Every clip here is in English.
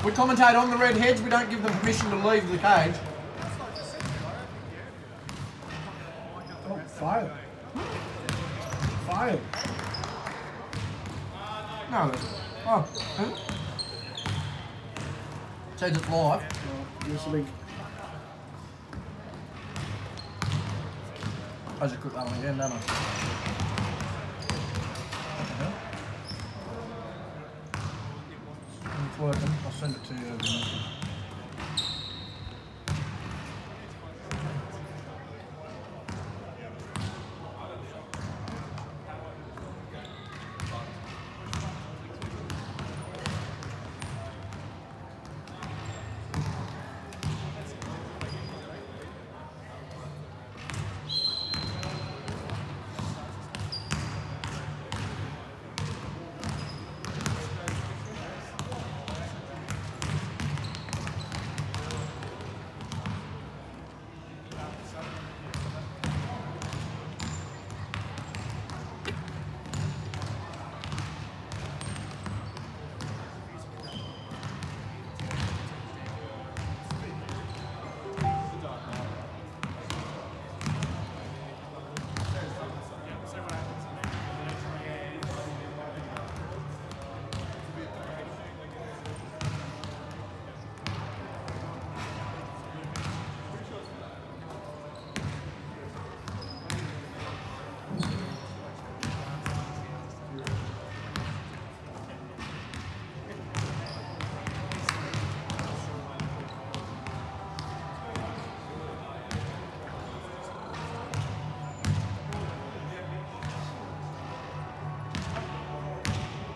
We commentate on the red heads. We don't give them permission to leave the cage. Oh, fail. Fail. No. Oh. Says it's live. Oh, just a big. I just cooked that one again, don't I? It's working. I'll send it to you.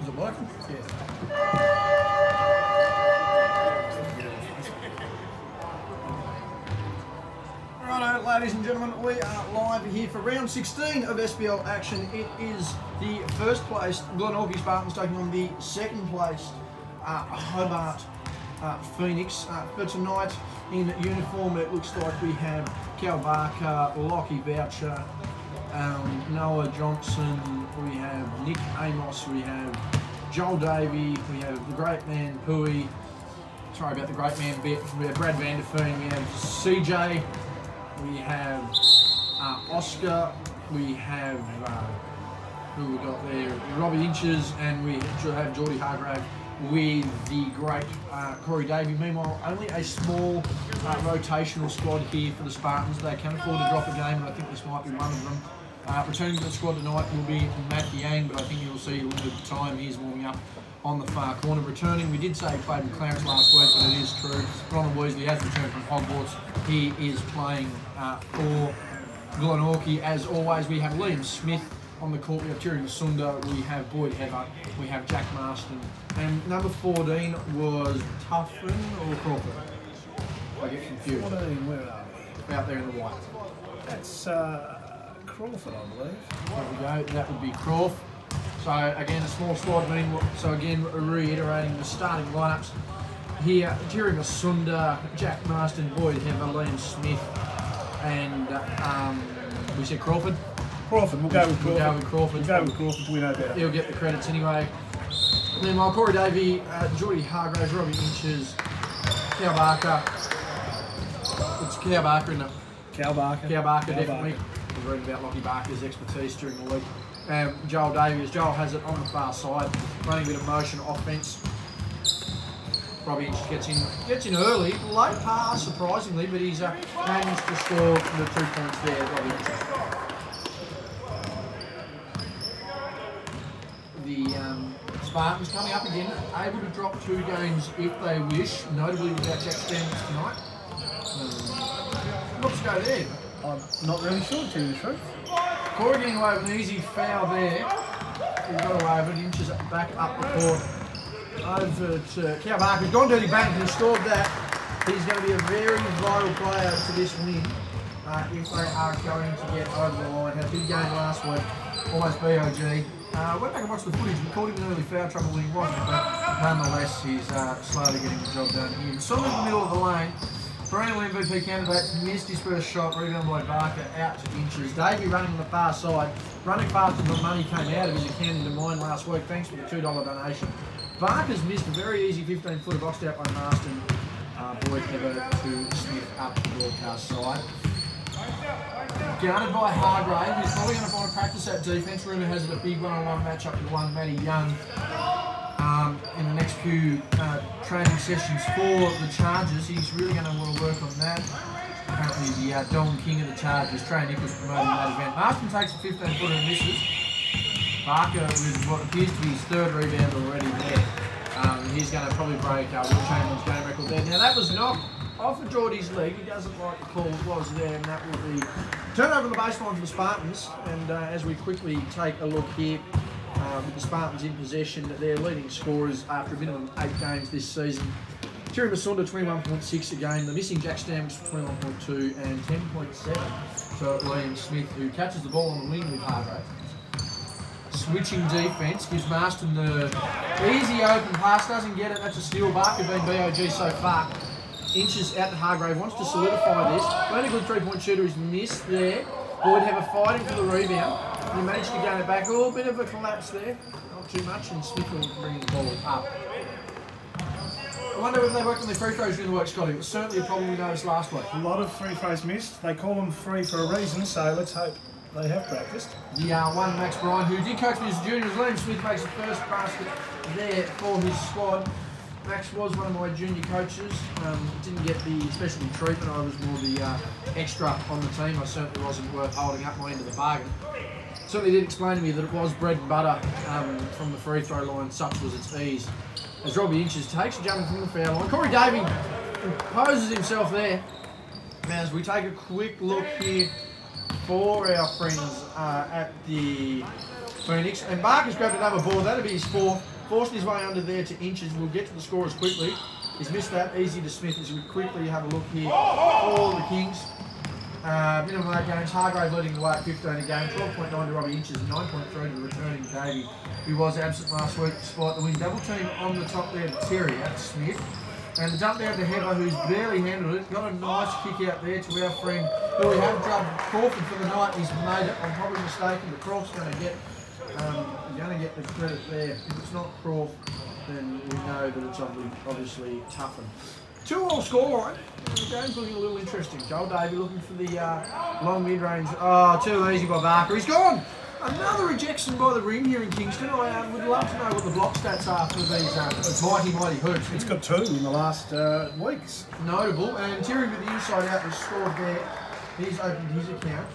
Is it working? Yes. Righto, ladies and gentlemen, we are live here for round 16 of SPL action. It is the first placed Glenorchy Spartans taking on the second placed Hobart Phoenix. For tonight, in uniform, it looks like we have Cal Barker, Lockie Boucher, Noah Johnson, we have Nick Amos, we have Joel Davey, we have the great man Pui, sorry about the great man bit, we have Brad Vanderfeen, we have CJ, we have Oscar, we have, who we got there, Robbie Inches, and we have Geordie Hargrave with the great Corey Davey. Meanwhile, only a small rotational squad here for the Spartans. They can afford to drop a game, and I think this might be one of them. Returning to the squad tonight will be Matt Yang, but I think you'll see a little bit of time. He's warming up on the far corner. Returning, we did say he played with Clarence last week, but it is true. Ronald Weasley has returned from Hogwarts. He is playing for Glenorchy. As always, we have Liam Smith on the court. We have Terry Masunda, we have Boyd Heather, we have Jack Marston, and number 14 was Tuffin or Crawford? I get confused. 14, where are we? Out there in the white. That's Crawford, I believe. There we go, that would be Crawford. So again, a small squad meeting. So again, reiterating the starting lineups here: Terry Masunda, Jack Marston, Boyd Heather, Liam Smith, and we said Crawford. Crawford, we'll go with Crawford. We'll go with Crawford. We'll go with Crawford, we know better. He'll get the credits anyway. Meanwhile, Corey Davey, Geordie Hargrave, Robbie Inches, Cal Barker. It's Cal Barker, isn't it? Cal Barker. Cal Barker, definitely. We've read about Lockie Barker's expertise during the week. Joel Davies. Joel has it on the far side, running a bit of motion offense. Robbie Inches gets in early, late pass surprisingly, but he's managed to score the 2 points there, Robbie Inches. The Spartans coming up again, able to drop 2 games if they wish, notably without Jack Standards tonight. Let's go there. I'm not really sure, to tell you the truth. Corey getting away with an easy foul there. He got away with it, Inches back up the court. Over to Cal Barker, who's gone dirty bank and scored that. He's going to be a very vital player to this win if they are going to get over the line. Had a big game last week, almost BOG. Went back and watched the footage. We called him in early foul trouble when he wasn't, but nonetheless, he's slowly getting the job done here. Son in the middle of the lane. Perennial MVP candidate missed his first shot, rebound by Barker, out to Inches. Davey running on the far side, running faster than money came out of his account into mine last week, thanks for the $2 donation Barker's missed a very easy 15-footer boxed out by Marston. Boyd Heather to Smith up the broadcast side. Guarded by Hargrave, who's probably going to find a practice at defence. Rumour has it a big one-on-one matchup with one Matty Young in the next few training sessions for the Chargers. He's really going to want to work on that. Apparently the Don King of the Chargers, Trey Nichols, promoting that event. Marston takes a 15-footer and misses. Barker with what appears to be his third rebound already there. He's going to probably break Will Chamberlain's game record there. Now that was knocked off of Geordie's leg. He doesn't like the call that was there, and that will be turnover on the baseline for the Spartans. And as we quickly take a look here, with the Spartans in possession, their leading scorers after a minimum 8 games this season. Terry Masunda 21.6 a game, the missing Jack Stamps 21.2 and 10.7 for Liam Smith, who catches the ball on the wing with Hargrave. Switching defence gives Marston the easy open pass, doesn't get it, that's a steal. Barker being BOG so far. Inches out to Hargrave, wants to solidify this. Only good 3-point shooter is missed there. Boyd have a fighting for the rebound. He managed to gain it back. Oh, a bit of a collapse there. Not too much, and Smith will bring the ball up. I wonder if they worked on their free throws during the work, Scotty. It was certainly a problem we noticed last week. A lot of free throws missed. They call them free for a reason, so let's hope they have practiced. The one Max Bryan, who did coach me as a junior, as Liam Smith makes the first basket there for his squad. Max was one of my junior coaches. Didn't get the specialty treatment. I was more the extra on the team. I certainly wasn't worth holding up my end of the bargain. Certainly did explain to me that it was bread and butter from the free throw line, such was its ease. As Robbie Inches takes a jump from the foul line. Corey Davey imposes himself there. Now as we take a quick look here for our friends at the Phoenix. And Barker's grabbed another ball. That'll be his fourth. Forcing his way under there to Inches. We'll get to the scorers quickly. He's missed that. Easy to Smith as we quickly have a look here for the Kings. Minimum 8 games. Hargrave leading the way at 15 a game. 12.9 to Robbie Inches and 9.3 to the returning Davey, who was absent last week despite the win. Double team on the top there to Terry at Smith. And the dump down to Heather, who's barely handled it. Got a nice kick out there to our friend who we have drubbed Crawford for the night. He's made it. I'm probably mistaken, but Crawford's going to get the credit there. If it's not Crawford, then we know that it's obviously toughened. 2-all scoreline. The game's looking a little interesting. Joel Davey looking for the long mid-range. Oh, too easy by Barker. He's gone! Another rejection by the rim here in Kingston. I would love to know what the block stats are for these mighty hoops. It's got 2 in the last weeks. Notable. And Terry with the inside out was scored there. He's opened his account.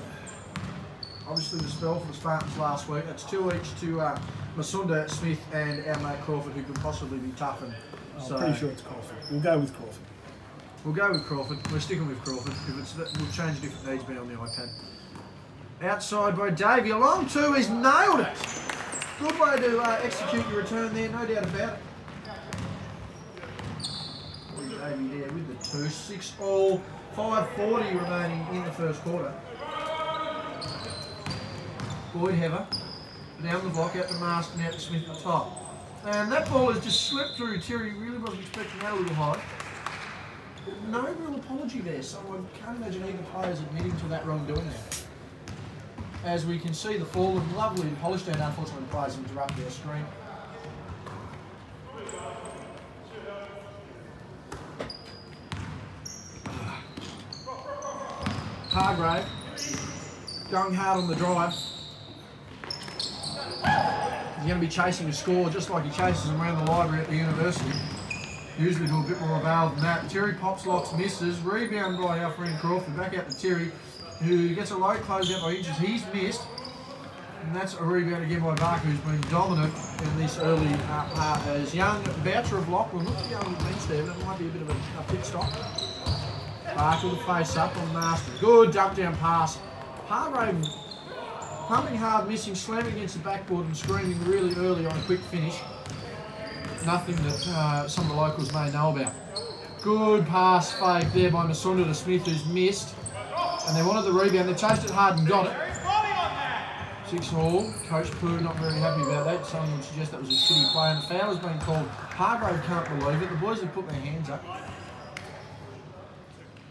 Obviously the spell for the Spartans last week. That's 2 each to Masunda, Smith and our mate Crawford, who could possibly be toughened. I'm pretty sure it's Crawford. We'll go with Crawford. We'll go with Crawford. We're sticking with Crawford. If it's we'll change different needs be on the iPad. Outside by Davey. Along 2, he's nailed it. Good way to execute your return there, no doubt about it. Davey there with the 2. 6-all, 5:40 remaining in the first quarter. Boyd Heather down the block, out to Marston, out to Smith at the top. And that ball has just slipped through. Terry really wasn't expecting that a little high. No real apology there, so I can't imagine either players admitting to that wrongdoing there. As we can see, the fall of lovely and polished down, unfortunately, the players interrupt their screen. Hargrave going hard on the drive. He's going to be chasing a score just like he chases them around the library at the university. Usually do a bit more avail than that. Terry pops, locks, misses. Rebound by our friend Crawford. Back out to Terry, who gets a low close out by Inches. He's missed. And that's a rebound again by Barker, who's been dominant in this early part as young Boucher of Lachlan. Looks to go on the bench there, but it might be a bit of a pit stop. Barker with face up on Marston. Good dump down pass. Hargrave pumping hard, missing, slamming against the backboard and screaming really early on a quick finish. Nothing that some of the locals may know about. Good pass fake there by Masunda to Smith, who's missed. And they wanted the rebound. They chased it hard and got it. 6-all. Coach Pooh not very happy about that. Someone would suggest that was a shitty play. And the foul has been called. Hargrave can't believe it. The boys have put their hands up.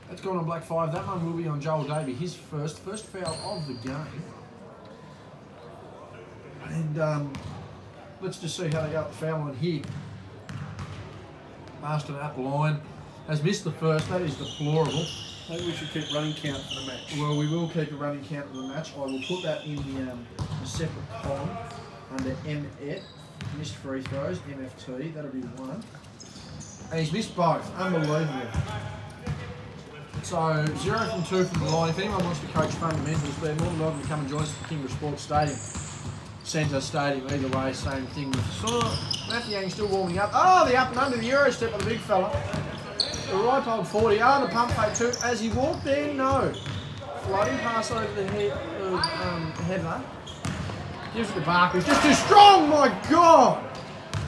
That's gone on Black 5. That one will be on Joel Davey. His first foul of the game. And let's just see how they go at the foul line here. Marston at the line. Has missed the first. That is deplorable. Maybe we should keep running count for the match. Well, we will keep a running count of the match. I will put that in the separate column under MF. Missed free throws, MFT. That'll be 1. And he's missed both. Unbelievable. So 0 from 2 from the line. If anyone wants to coach fundamentals, they're more than welcome to come and join us at the Kingborough Sports Stadium. Centre Stadium, either way, same thing. Matthew Young still warming up. Oh, the up and under, the Euro step of the big fella. The right hold 40. Oh, the pump fake too. As he walked there, no. Floating pass over the head of Heather. Gives it to Barker. He's just too strong, my God!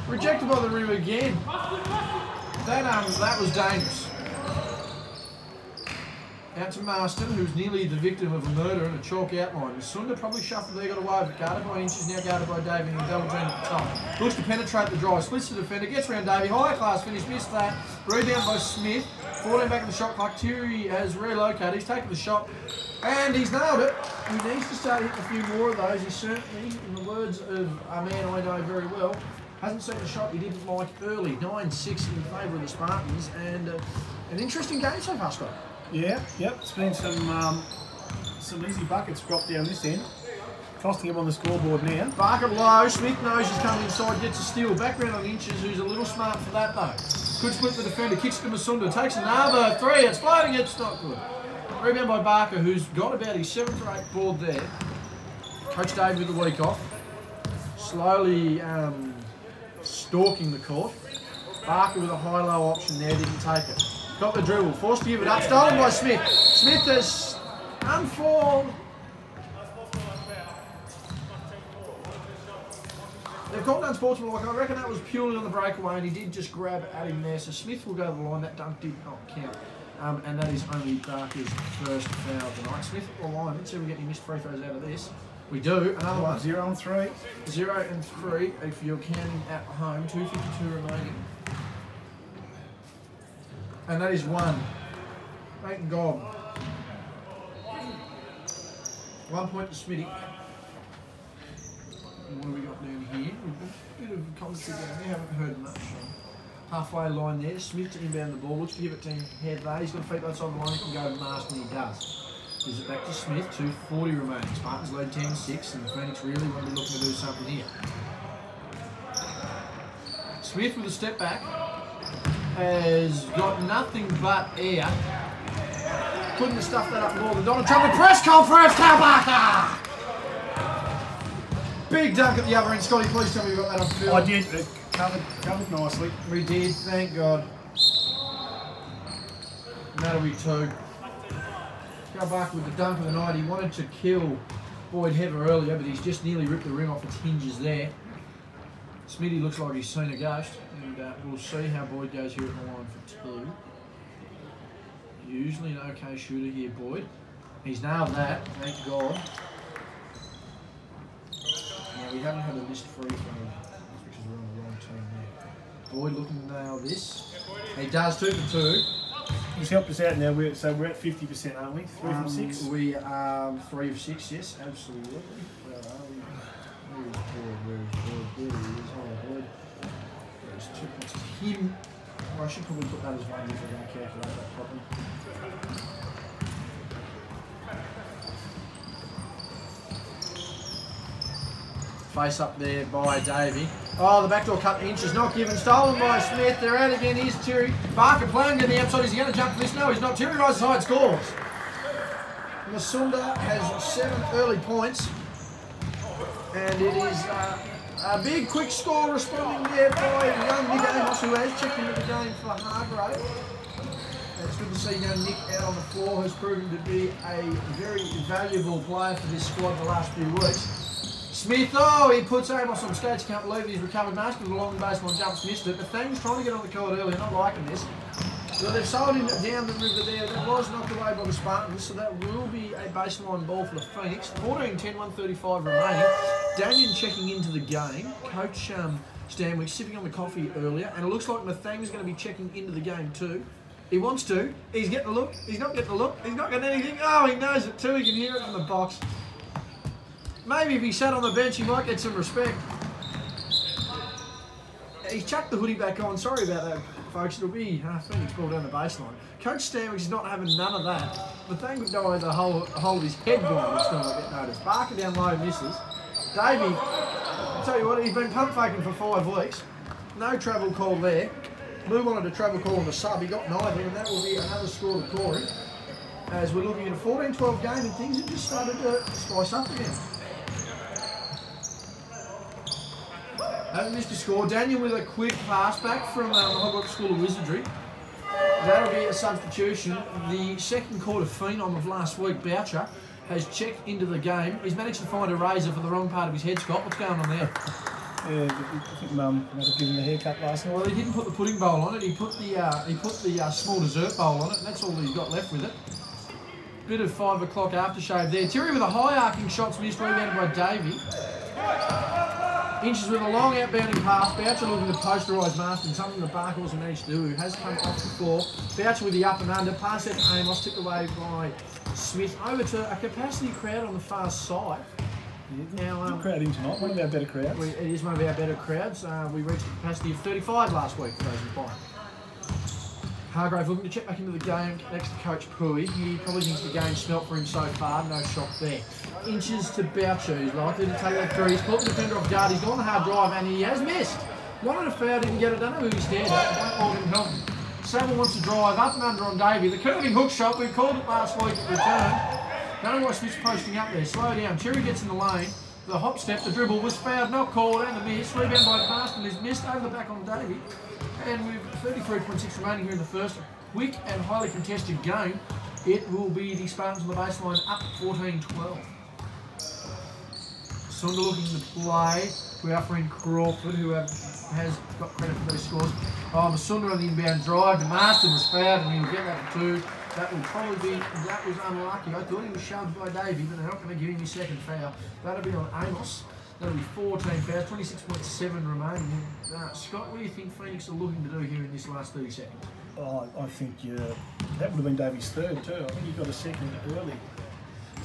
Rejected by the rim again. That was dangerous. Out to Marston, who's nearly the victim of a murder and a chalk outline. Sunda probably shuffled there, got away with it. Guarded by Inches, now guarded by Davey in the double team at the top. Looks to penetrate the drive, splits the defender, gets around Davey. High class finish, missed that. Rebound by Smith. 14 back in the shot clock. Thierry has relocated. He's taken the shot and he's nailed it. He needs to start hitting a few more of those. He certainly, in the words of a man I know very well, hasn't seen the shot he didn't like early. 9-6 in favour of the Spartans, and an interesting game so far, Scott. Yeah, yep. It's been some easy buckets dropped down this end, costing him on the scoreboard now. Barker low. Smith knows he's coming inside, gets a steal. Background on Inches, who's a little smart for that though. Could split the defender, kicks to Masunda, takes another 3. It's floating. It's not good. Rebound by Barker, who's got about his 7th or 8th board there. Coach Dave with the week off, slowly stalking the court. Barker with a high-low option there, didn't take it. Got the dribble, forced to give it up, stolen by Smith. Smith has unfalled. They've called unsportsmanlike. I reckon that was purely on the breakaway, and he did just grab at him there. So Smith will go to the line. That dunk did not count. And that is only Barker's first foul tonight. Smith at the line. Let's see if we get any missed free throws out of this. We do. Another one. 0 and 3. 0 and 3 if you're counting at home. 2:52 remaining. And that is 1. Thank God. 1 point to Smitty. And what have we got down here? A bit of commentary down there. Haven't heard much. Halfway line there. Smith to inbound the ball. Looks to give it to Heather. He's got feet outside the line. He can go to Marston. He does. Gives it back to Smith. 2:40 remaining. Spartans lead 10-6, and the Phoenix really want to be looking to do something here. Smith with a step back. Has got nothing but air. Couldn't have stuffed that up more than Donald Trump. Press conference, Cal Barker! Big dunk at the other end. Scotty, please tell me you got that on film. I did. It covered nicely. We did, thank God. That'll be 2. Cal Barker with the dunk of the night. He wanted to kill Boyd Heather earlier, but he's just nearly ripped the rim off its hinges there. Smitty looks like he's seen a ghost, and we'll see how Boyd goes here at the line for 2. Usually an okay shooter here, Boyd. He's nailed that, thank God. Now, we haven't had a missed free throw, because we're on the wrong team there. Boyd looking to nail this. He does, 2 for 2. He's helped us out now, so we're at 50%, aren't we? 3 from 6? We are 3 of 6, yes, absolutely. Where are we? Where is Boyd? There he is. Oh, Boyd. There's 2 points to him. Well, I should probably put that as 1 if I don't calculate that properly. Face up there by Davey. Oh, the backdoor cut Inches, not given. Stolen by Smith. They're out again. Here's Thierry. Barker playing to the outside. Is he going to jump for this? No, he's not. Thierry rises high and scores. Masunda has 7 early points. And it is a big, quick score responding there by young Nick Amos, who has checked into the game for Hargrave. It's good to see young Nick out on the floor, has proven to be a very valuable player for this squad the last few weeks. Smith, oh, he puts Amos on skates, can't believe he's recovered. Master with a long baseline jumps, missed it. But Thang's trying to get on the court early, not liking this. So they've sold him down the river there. That was knocked away by the Spartans, so that will be a baseline ball for the Phoenix. 14-10, 1:35 remaining. Daniel checking into the game. Coach Stanwyck sipping on the coffee earlier, and it looks like Mathang's going to be checking into the game too. He wants to. He's getting a look. He's not getting a look. He's not getting anything. Oh, he knows it too. He can hear it from the box. Maybe if he sat on the bench, he might get some respect. he's chucked the hoodie back on. Sorry about that, folks. It'll be Phoenix ball down the baseline. Coach Stanwicks is not having none of that. But thank God the whole of his head blind is going to get noticed. Barker down low misses. Davey, I'll tell you what, he's been pump faking for 5 weeks. No travel call there. Lou wanted a travel call on the sub. He got neither, and that will be another score to Corey. As we're looking at a 14-12 game, and things have just started to spice up again. Hasn't missed a score. Daniel with a quick pass back from the Hobart School of Wizardry. That'll be a substitution. The second quarter phenom of last week, Boucher, has checked into the game. He's managed to find a razor for the wrong part of his head, Scott. What's going on there? Yeah, I think Mum might have given him a haircut last night. Well, he didn't put the pudding bowl on it. He put the small dessert bowl on it, and that's all he's got left with it. Bit of 5 o'clock aftershave there. Terry with a high arcing shot, missed, rebounded by Davey. Inches with a long outbounding pass. Boucher looking to posterise Marston, something that Barker wasn't managed to do, who has come off the floor. Boucher with the up and under. Pass out to Amos, tipped away by Smith. Over to a capacity crowd on the far side. Yeah, now, crowd in tonight, one of our better crowds. It is one of our better crowds. We reached a capacity of 35 last week for those inquiring. Hargrave looking to check back into the game next to Coach Pui. He probably thinks the game smelt for him so far. No shock there. Inches to Boucher, who's likely to take that through. He's caught the defender off guard. He's gone the hard drive and he has missed. Wanted a foul, didn't get it. Don't know who he stared at. Won't hold him help him. Saville wants to drive up and under on Davey. The curving hook shot, we called it last week at return. Don't know why Smith's posting up there. Slow down. Cherry gets in the lane. The hop step, the dribble was fouled, not called, and the miss. Rebound by Marston is missed over the back on Davey. And with 33.6 remaining here in the first quick and highly contested game, it will be the Spartans on the baseline up 14-12. Sunda looking to play to our friend Crawford, who has got credit for those scores. Sunda on the inbound drive. The Marston was fouled, and he'll get that for 2. That will probably be, that was unlucky. I thought he was shoved by Davey, but they're not going to give him his second foul. That'll be on Amos. That'll be 14 fouls, 26.7 remaining. Scott, what do you think Phoenix are looking to do here in this last 30 seconds? Oh, I think that would have been Davey's third too. I think he got a second early.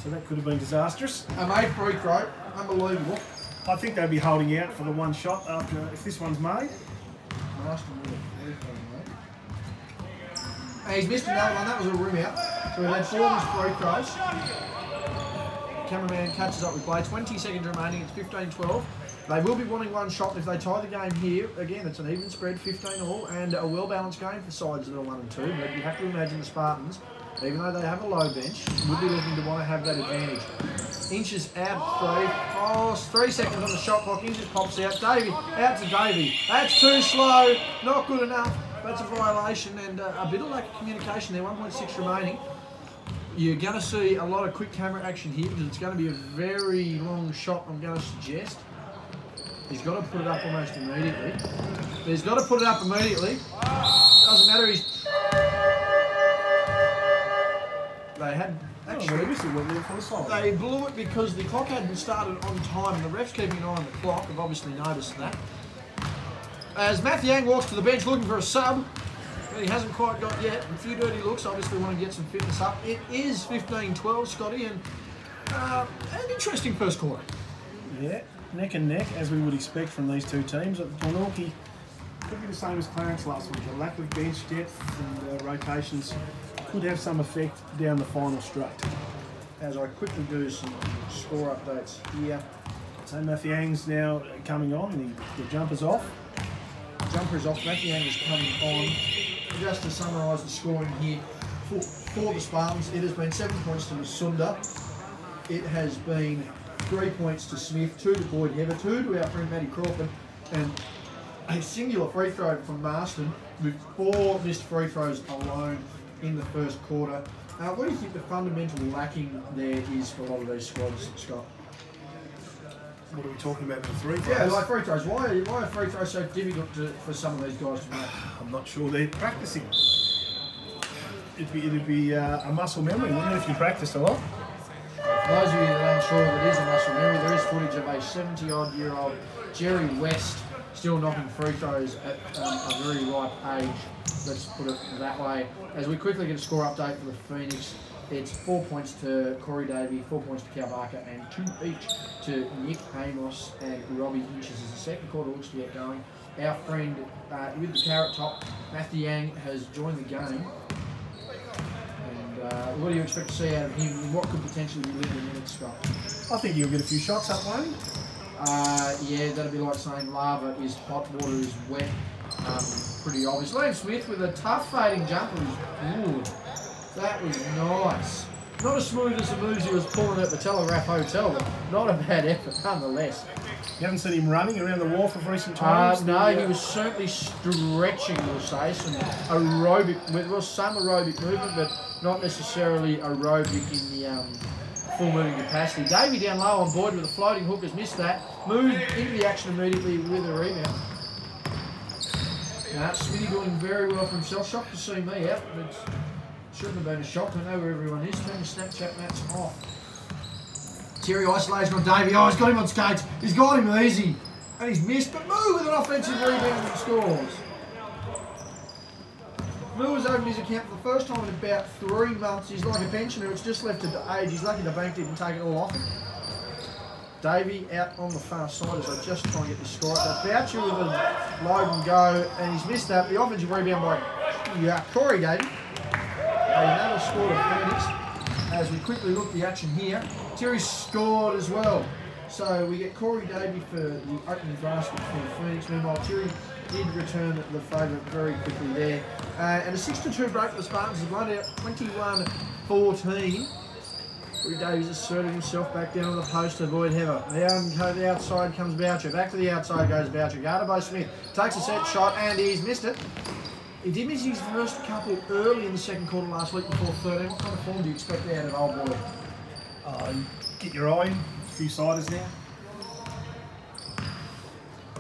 So that could have been disastrous. A made free throw, unbelievable. I think they'd be holding out for the one shot after, if this one's made. Marston with a free throw, mate. And he's missed another one, that was a rim out. So we've had 4 missed free throws. Cameraman catches up with play. 20 seconds remaining, it's 15-12. They will be wanting one shot if they tie the game here. Again, it's an even spread, 15 all, and a well-balanced game for sides that are 1 and 2. But you have to imagine the Spartans, even though they have a low bench, would be looking to want to have that advantage. Inches out 3. Oh, 3 seconds on the shot clock. Inches pops out. Davey, out to Davey. That's too slow. Not good enough. That's a violation and a bit of lack of communication there. 1.6 remaining. You're going to see a lot of quick camera action here because it's going to be a very long shot, I'm going to suggest. He's got to put it up almost immediately. He's got to put it up immediately. Doesn't matter. They had actually. They blew it because the clock hadn't started on time, and the refs keeping an eye on the clock have obviously noticed that. As Matthew Yang walks to the bench looking for a sub, but he hasn't quite got yet. A few dirty looks. Obviously, want to get some fitness up. It is 15-12, Scotty, and an interesting first quarter. Yeah. Neck and neck, as we would expect from these two teams. Glenorchy could be the same as Clarence last week. The lack of bench depth and rotations could have some effect down the final straight. As I quickly do some score updates here. So Matthew Yang's now coming on, the jumper's off. The jumper is off, Matthew Yang is coming on. Just to summarise the scoring here for the Spartans, it has been 7 points to Sunda. It has been 3 points to Smith, 2 to Boyd Heather, 2 to our friend Matty Crawford, and a singular free throw from Marston with 4 missed free throws alone in the first quarter. What do you think the fundamental lacking there is for a lot of these squads, Scott? What are we talking about in the free throws? Yeah, like free throws. Why are free throws so difficult for some of these guys to make? I'm not sure they're practicing. It'd be a muscle memory, wouldn't it, if you practiced a lot? For those of you that aren't sure if it is a muscle memory, there is footage of a 70-odd-year-old Jerry West still knocking free throws at a very ripe age. Let's put it that way. As we quickly get a score update for the Phoenix, it's 4 points to Corey Davey, 4 points to Cal Barker, and 2 each to Nick Amos and Robbie Inches as the second quarter looks to get going. our friend with the carrot top, Matthew Yang, has joined the game. And what do you expect to see out of him? And what could potentially be limited minutes, Scott? I think he'll get a few shots up, won't he? Yeah, that'd be like saying lava is hot, water is wet. Pretty obvious. Liam Smith with a tough fading jumper. Ooh, that was nice. Not as smooth as the moves he was pulling at the Telegraph Hotel, but not a bad effort nonetheless. You haven't seen him running around the wharf of recent times? No, he was certainly stretching, we'll say, some aerobic, well, some aerobic movement, but not necessarily aerobic in the full moving capacity. Davey down low on board with a floating hook, has missed that. Moved into the action immediately with a rebound. Now, Smitty doing very well for himself. Shocked to see me out, but shouldn't have been a shock. I know where everyone is. Turn the Snapchat mats off. Terry isolation on Davey. Oh, he's got him on skates. He's got him easy. And he's missed, but Moo with an offensive rebound and scores. Moo has opened his account for the first time in about 3 months. He's like a pensioner. It's just left to age. He's lucky the bank didn't take it all off him. Davey out on the far side as I just try and get the score up. Boucher with a load and go, and he's missed that. The offensive rebound by Corey Davey. Another score to Phoenix. As we quickly look at the action here, Terry scored as well. So we get Corey Davey for the opening basket for Phoenix. Meanwhile, Terry did return the favourite very quickly there. And a 6-2 break for the Spartans has run out 21-14. Corey Davies asserted himself back down on the post to avoid Heather. Down to the outside comes Boucher. Back to the outside goes Boucher. Guarded by Smith. Takes a set shot and he's missed it. He did miss his first couple early in the second quarter last week before 13. What kind of form do you expect out of old boy? Get your eye in. A few siders now.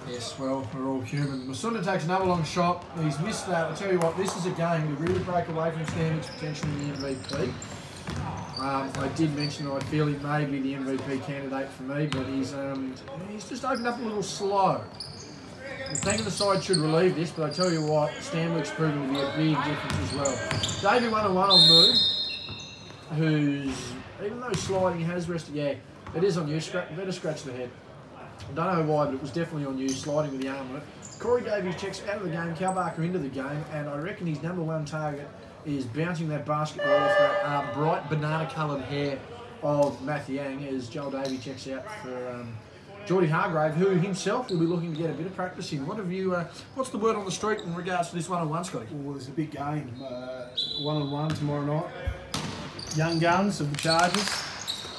Yes, well, we're all human. Masunda takes another long shot. He's missed that. I'll tell you what, this is a game to really break away from standards, potentially the MVP. I did mention that I feel he may be the MVP candidate for me, but he's just opened up a little slow. The thing on the side should relieve this, but I tell you what, Stanwick's proven to be a big difference as well. Davey 1-on-1 on Moo, who's, even though sliding has rested, yeah, it is on you, better scratch the head. I don't know why, but it was definitely on you, sliding with the armlet. Corey Davies checks out of the game, Cal Barker into the game, and I reckon his #1 target is bouncing that basketball off that bright banana-coloured hair of Matthew Yang as Joel Davey checks out for Geordie Hargrave, who himself will be looking to get a bit of practice in. What have you? What's the word on the street in regards to this 1-on-1, Scotty? Well, there's a big game, 1-on-1 tomorrow night. Young guns of the Chargers,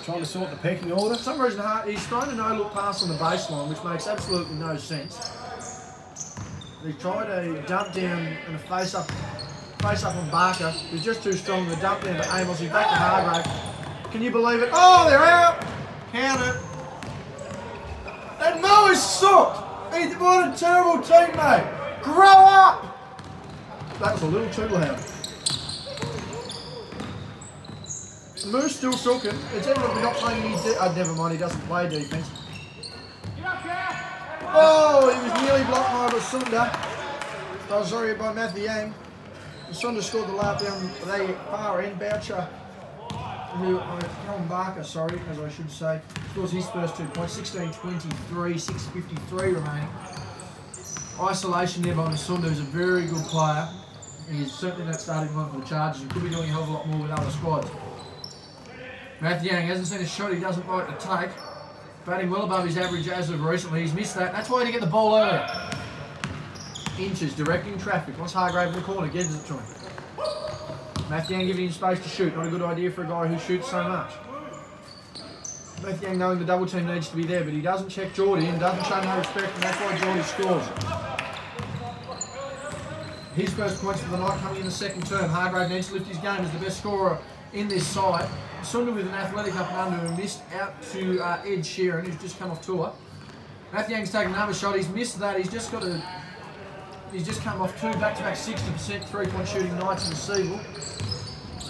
trying to sort the pecking order. For some reason, he's thrown a no-look pass on the baseline, which makes absolutely no sense. He tried a dump down and a face-up on Barker. He's just too strong. The dump down to Amos. He's back to Hargrave. Can you believe it? Oh, they're out! Count it. That Mo is sucked! What a terrible teammate! Grow up! That was a little too loud. Moo's still sulking. It's evidently not playing any never mind, he doesn't play defence. Oh, he was nearly blocked by Masunda. Oh, sorry, by Matthew Yang. Masunda scored the layup down the far end. Boucher, Colin Barker, sorry, as I should say, scores his first 2 points. 16-23, 6:53 remaining. Isolation there by Masunda, who's a very good player. He's certainly not starting one for the Chargers and could be doing a hell of a lot more with other squads. Matthew Yang hasn't seen a shot he doesn't like to take. Batting well above his average as of recently. He's missed that. That's why he didn't get the ball earlier. Inches, directing traffic. Once Hargrave in the corner, gives it to him. Matthew Yang giving him space to shoot. Not a good idea for a guy who shoots so much. Matthew Yang knowing the double team needs to be there, but he doesn't check Geordie and doesn't show no respect, and that's why Geordie scores. His first points for the night coming in the second term. Hargrave needs to lift his game as the best scorer in this side. Sunda with an athletic up and under and missed out to Ed Sheeran, who's just come off tour. Matthew Yang's taken another shot. He's missed that. He's just come off 2 back-to-back 60% three-point shooting nights in the Seagull.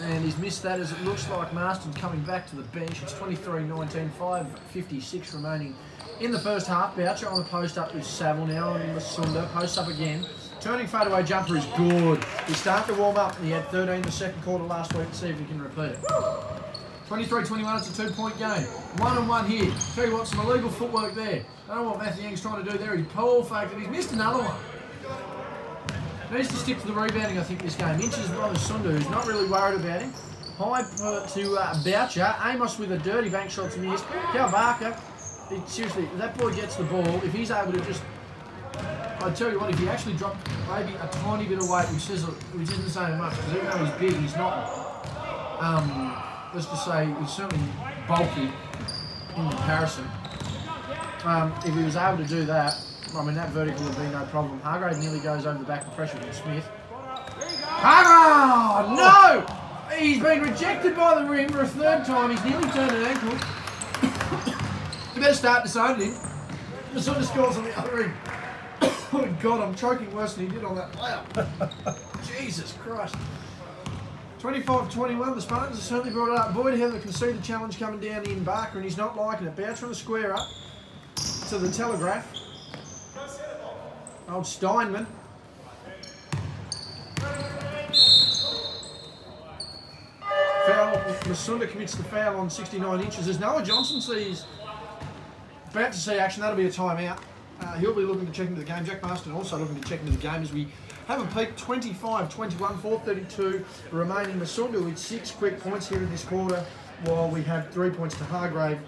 And he's missed that as it looks like Marston's coming back to the bench. It's 23-19, 5:56 remaining in the first half. Boucher on the post up with Saville now on Masunda. Post up again. Turning fadeaway jumper is good. He's starting to warm up. He had 13 in the second quarter last week. Let's see if he can repeat it. 23-21, it's a 2-point game. 1-1 here. Tell you what, some illegal footwork there. I don't know what Matthew Yang's trying to do there. He pull faked it. He's missed another one. Needs to stick to the rebounding, I think, this game. Inches brother Sundu, who's not really worried about him. High to Boucher. Amos with a dirty bank shot to miss. Cal Barker, seriously, that boy gets the ball. If he's able to just... I tell you what, if he actually dropped maybe a tiny bit of weight, which isn't saying much, because even though he's big, he's not... let's just say he's certainly bulky in comparison. If he was able to do that, I mean, that vertical would be no problem. Hargrave nearly goes over the back of pressure from Smith. Hargrave! No! He's been rejected by the rim for a third time. He's nearly turned an ankle. You better start disowning him. The sort of scores on the other rim. Oh God, I'm choking worse than he did on that layup. Jesus Christ. 25-21, the Spartans have certainly brought it up. Boyd Heather can see the challenge coming down in Barker and he's not liking it. Bounce from the square up to the Telegraph. Old Steinman. Foul. Masunda commits the foul on 69 inches. As Noah Johnson sees, about to see action, that'll be a timeout. He'll be looking to check into the game. Jack Marston also looking to check into the game as we have a peak. 25-21, 4:32 remaining. Masunda with 6 quick points here in this quarter, while we have 3 points to Hargrave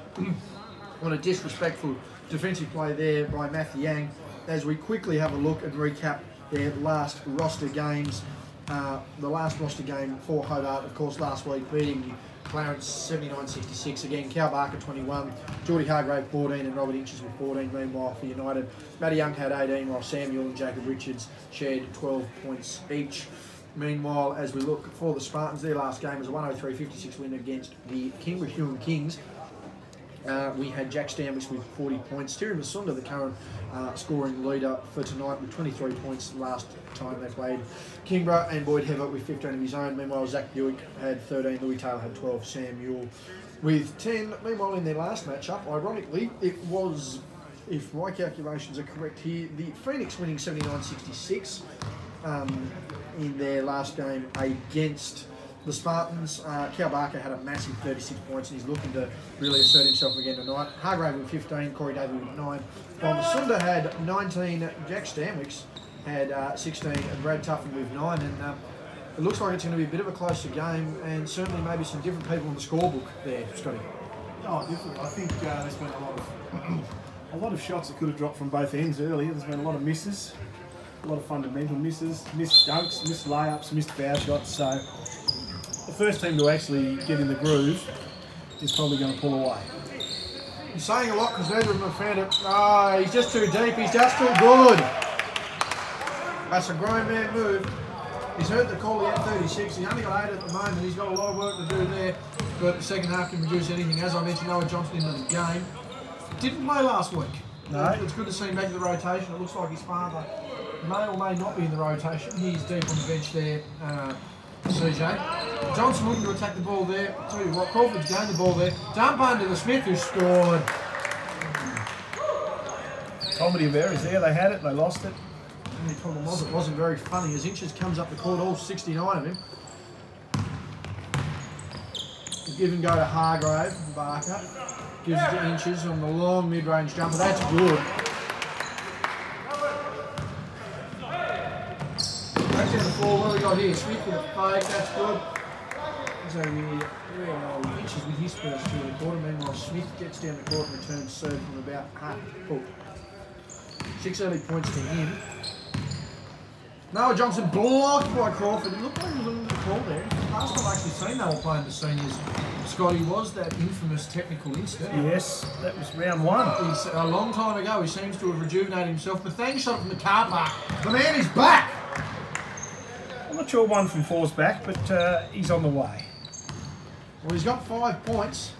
on a disrespectful defensive play there by Matthew Yang. As we quickly have a look and recap their last roster games. The last roster game for Hobart, of course, last week beating Clarence 79-66. Again, Cal Barker 21, Geordie Hargrave 14 and Robert Inches with 14. Meanwhile, for United, Matty Young had 18, while Samuel and Jacob Richards shared 12 points each. Meanwhile, as we look for the Spartans, their last game was a 103-56 win against the Huon Kings. We had Jack Stanwich with 40 points. Terry Masunda, the current scoring leader for tonight, with 23 points last time they played Kingborough, and Boyd Heather with 15 of his own. Meanwhile, Zach Buick had 13, Louis Taylor had 12, Sam Mule with 10. Meanwhile, in their last matchup, ironically, it was, if my calculations are correct here, the Phoenix winning 79-66 in their last game against the Spartans. Cal Barker had a massive 36 points and he's looking to really assert himself again tonight. Hargrave with 15, Corey David with 9, while Masunda had 19, Jack Stanwicks had 16, and Brad Tuffin with 9. And it looks like it's going to be a bit of a closer game, and certainly maybe some different people on the scorebook there, Scotty. Oh, definitely. I think there's been a lot of shots that could have dropped from both ends earlier. There's been a lot of misses, a lot of fundamental misses, missed dunks, missed layups, missed foul shots. So the first team to actually get in the groove is probably going to pull away. He's saying a lot because neither of them have found it. Oh, he's just too deep. He's just too good. That's a grown man move. He's heard the call at 36. He's only got 8 at the moment. He's got a lot of work to do there. But the second half can produce anything. As I mentioned, Noah Johnson into the game. Didn't play last week. No. It's good to see him back in the rotation. It looks like his father may or may not be in the rotation. He's deep on the bench there, CJ. Johnson looking to attack the ball there. I'll tell you what, Crawford's gained the ball there. Dump under the Smith, who scored. Comedy of errors there. They had it, they lost it. The only problem was it wasn't very funny as Inches comes up the court, all 69 of him. Give and go to Hargrave, Barker. Gives it to Inches on the long mid-range jumper. That's good. Back down the floor. What have we got here? Smith with a fake. That's good. So Inches with his first 2 of the quarter. Meanwhile, Smith gets down the court and returns serve from about half court. 6 early points to him. Noah Johnson blocked by Crawford. It looked like he was looking at the call there. Last time I've actually seen they were playing the seniors, Scotty, was that infamous technical incident. Yes, that was round 1. He's, a long time ago, he seems to have rejuvenated himself. Mathang shot from the car park. The man is back! I'm not sure 1 from 4's back, but he's on the way. Well, he's got 5 points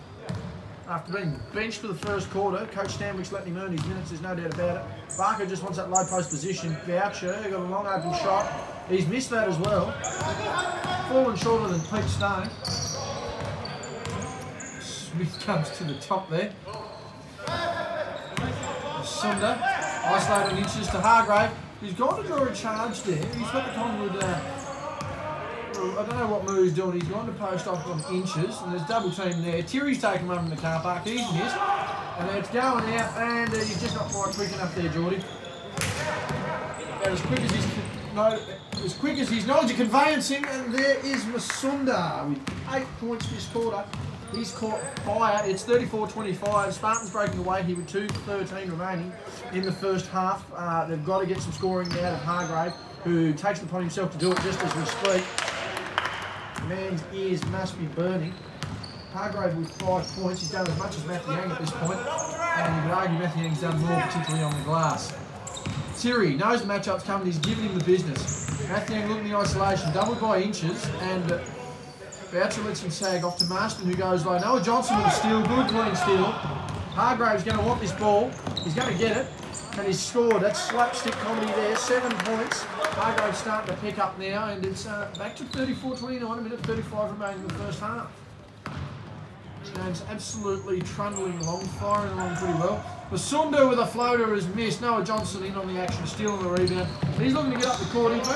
after being benched for the first quarter. Coach Stanwicks letting him earn his minutes, there's no doubt about it. Barker just wants that low post position. Boucher got a long open shot. He's missed that as well. Fallen shorter than Pete Stone. Smith comes to the top there. Sunda, isolated Inches to Hargrave. He's gone to draw a charge there. He's got the Collingwood I don't know what Moo's doing. He's gone to post off on Inches, and there's double team there. Terry's taken him over in the car park. He's missed, and it's going out, and he's just not quite quick enough there, Geordie. About as quick as his knowledge of conveyancing, and there is Masunda with 8 points this quarter. He's caught fire. It's 34-25. Spartans breaking away here with 2:13 remaining in the first half. They've got to get some scoring out of Hargrave, who takes it upon himself to do it just as we speak. The man's ears must be burning. Hargrave with 5 points. He's done as much as Matthew Yang at this point, and you could argue Matthew Yang's done more, particularly on the glass. Terry knows the matchup's coming. He's giving him the business. Matthew Yang looking in the isolation, doubled by Inches, and Boucher lets him sag off to Marston, who goes low. Noah Johnson with a steal, good clean steal. Hargrave's going to want this ball. He's going to get it, and he's scored. That's slapstick comedy there. 7 points. Hargrave's starting to pick up now, and it's back to 34-29, a minute 35 remaining in the first half. This game's absolutely trundling along, firing along pretty well. Masunda with a floater has missed. Noah Johnson in on the action, stealing the rebound. He's looking to get up the court. He's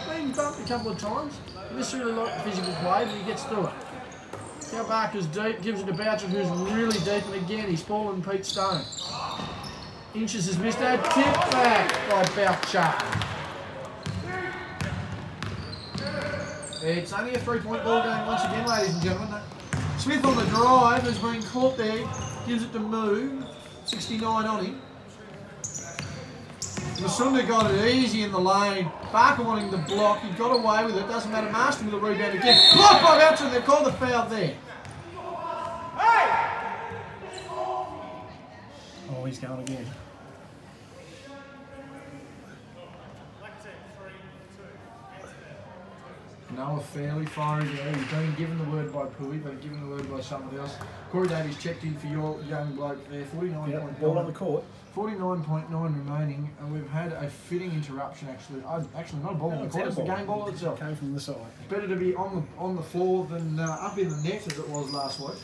been bumped a couple of times. He doesn't really like the physical play, but he gets through it. Now Barker's deep, gives it to Boucher, who's really deep, and again he's falling Pete Stone. Inches has missed a tip back by Boucher. It's only a 3-point ball game once again, ladies and gentlemen. Smith on the drive has been caught there, gives it to Moo, 69 on him. Masunda got it easy in the lane. Barker wanting the block. He got away with it. Doesn't matter. Marston with the rebound again. Blocked by Boucher, and they've called the foul there. Oh, he's going again. Noah fairly fiery there. He's been given the word by Pui, but given the word by somebody else. Corey Davies checked in for your young bloke there. 49 Yep, ball on the court. 49.9 remaining, and we've had a fitting interruption actually. Actually, not a ball on the court, it's the game ball itself. It came from the side. Better to be on the floor than up in the net as it was last week.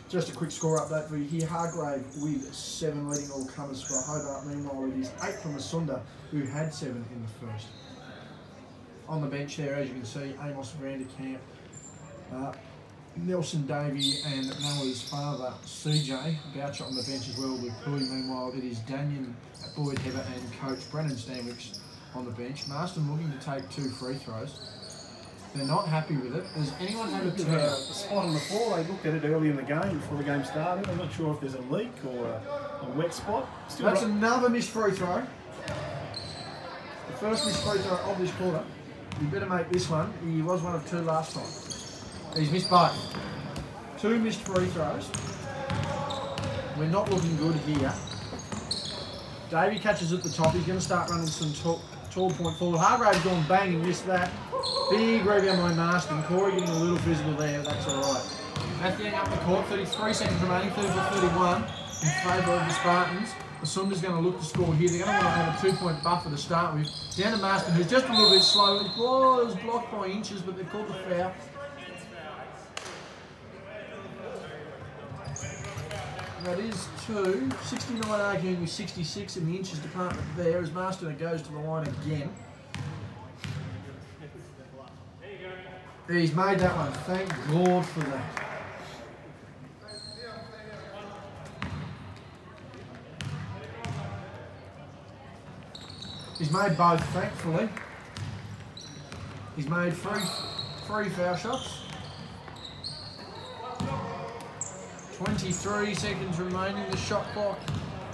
Just a quick score update for you here. Hargrave with 7 leading all comers for Hobart. Meanwhile, it is 8 from Masunda, who had 7 in the first. On the bench there, as you can see, Amos Vanderkamp, Nelson Davey and Noah's father, CJ. Boucher on the bench as well with Pui. Meanwhile, it is Daniel Boyd Heather and coach Brennan Stanwicks on the bench. Marston looking to take 2 free throws. They're not happy with it. Has anyone had a spot on the floor? They looked at it early in the game before the game started. I'm not sure if there's a leak or a wet spot. Still that's another missed free throw. The first missed free throw of this quarter. You better make this one. He was 1 of 2 last time. He's missed both. 2 missed free throws. We're not looking good here. Davey catches at the top. He's going to start running some tall point forward. Hargrave's gone bang and missed that. Big rebound by Marston. Corey getting a little physical there. That's all right. Matthew up the court. 33 seconds remaining. 34-31 in favour of the Spartans. Masunda's going to look to score here. They're going to want to have a 2-point buffer to start with. Down to Marston, who's just a little bit slow. It was blocked by Inches, but they've called the foul. That is 2. 69 arguing with 66 in the Inches department there as Marston goes to the line again. He's made that one. Thank God for that. He's made both, thankfully. He's made three foul shots. 23 seconds remaining. The shot clock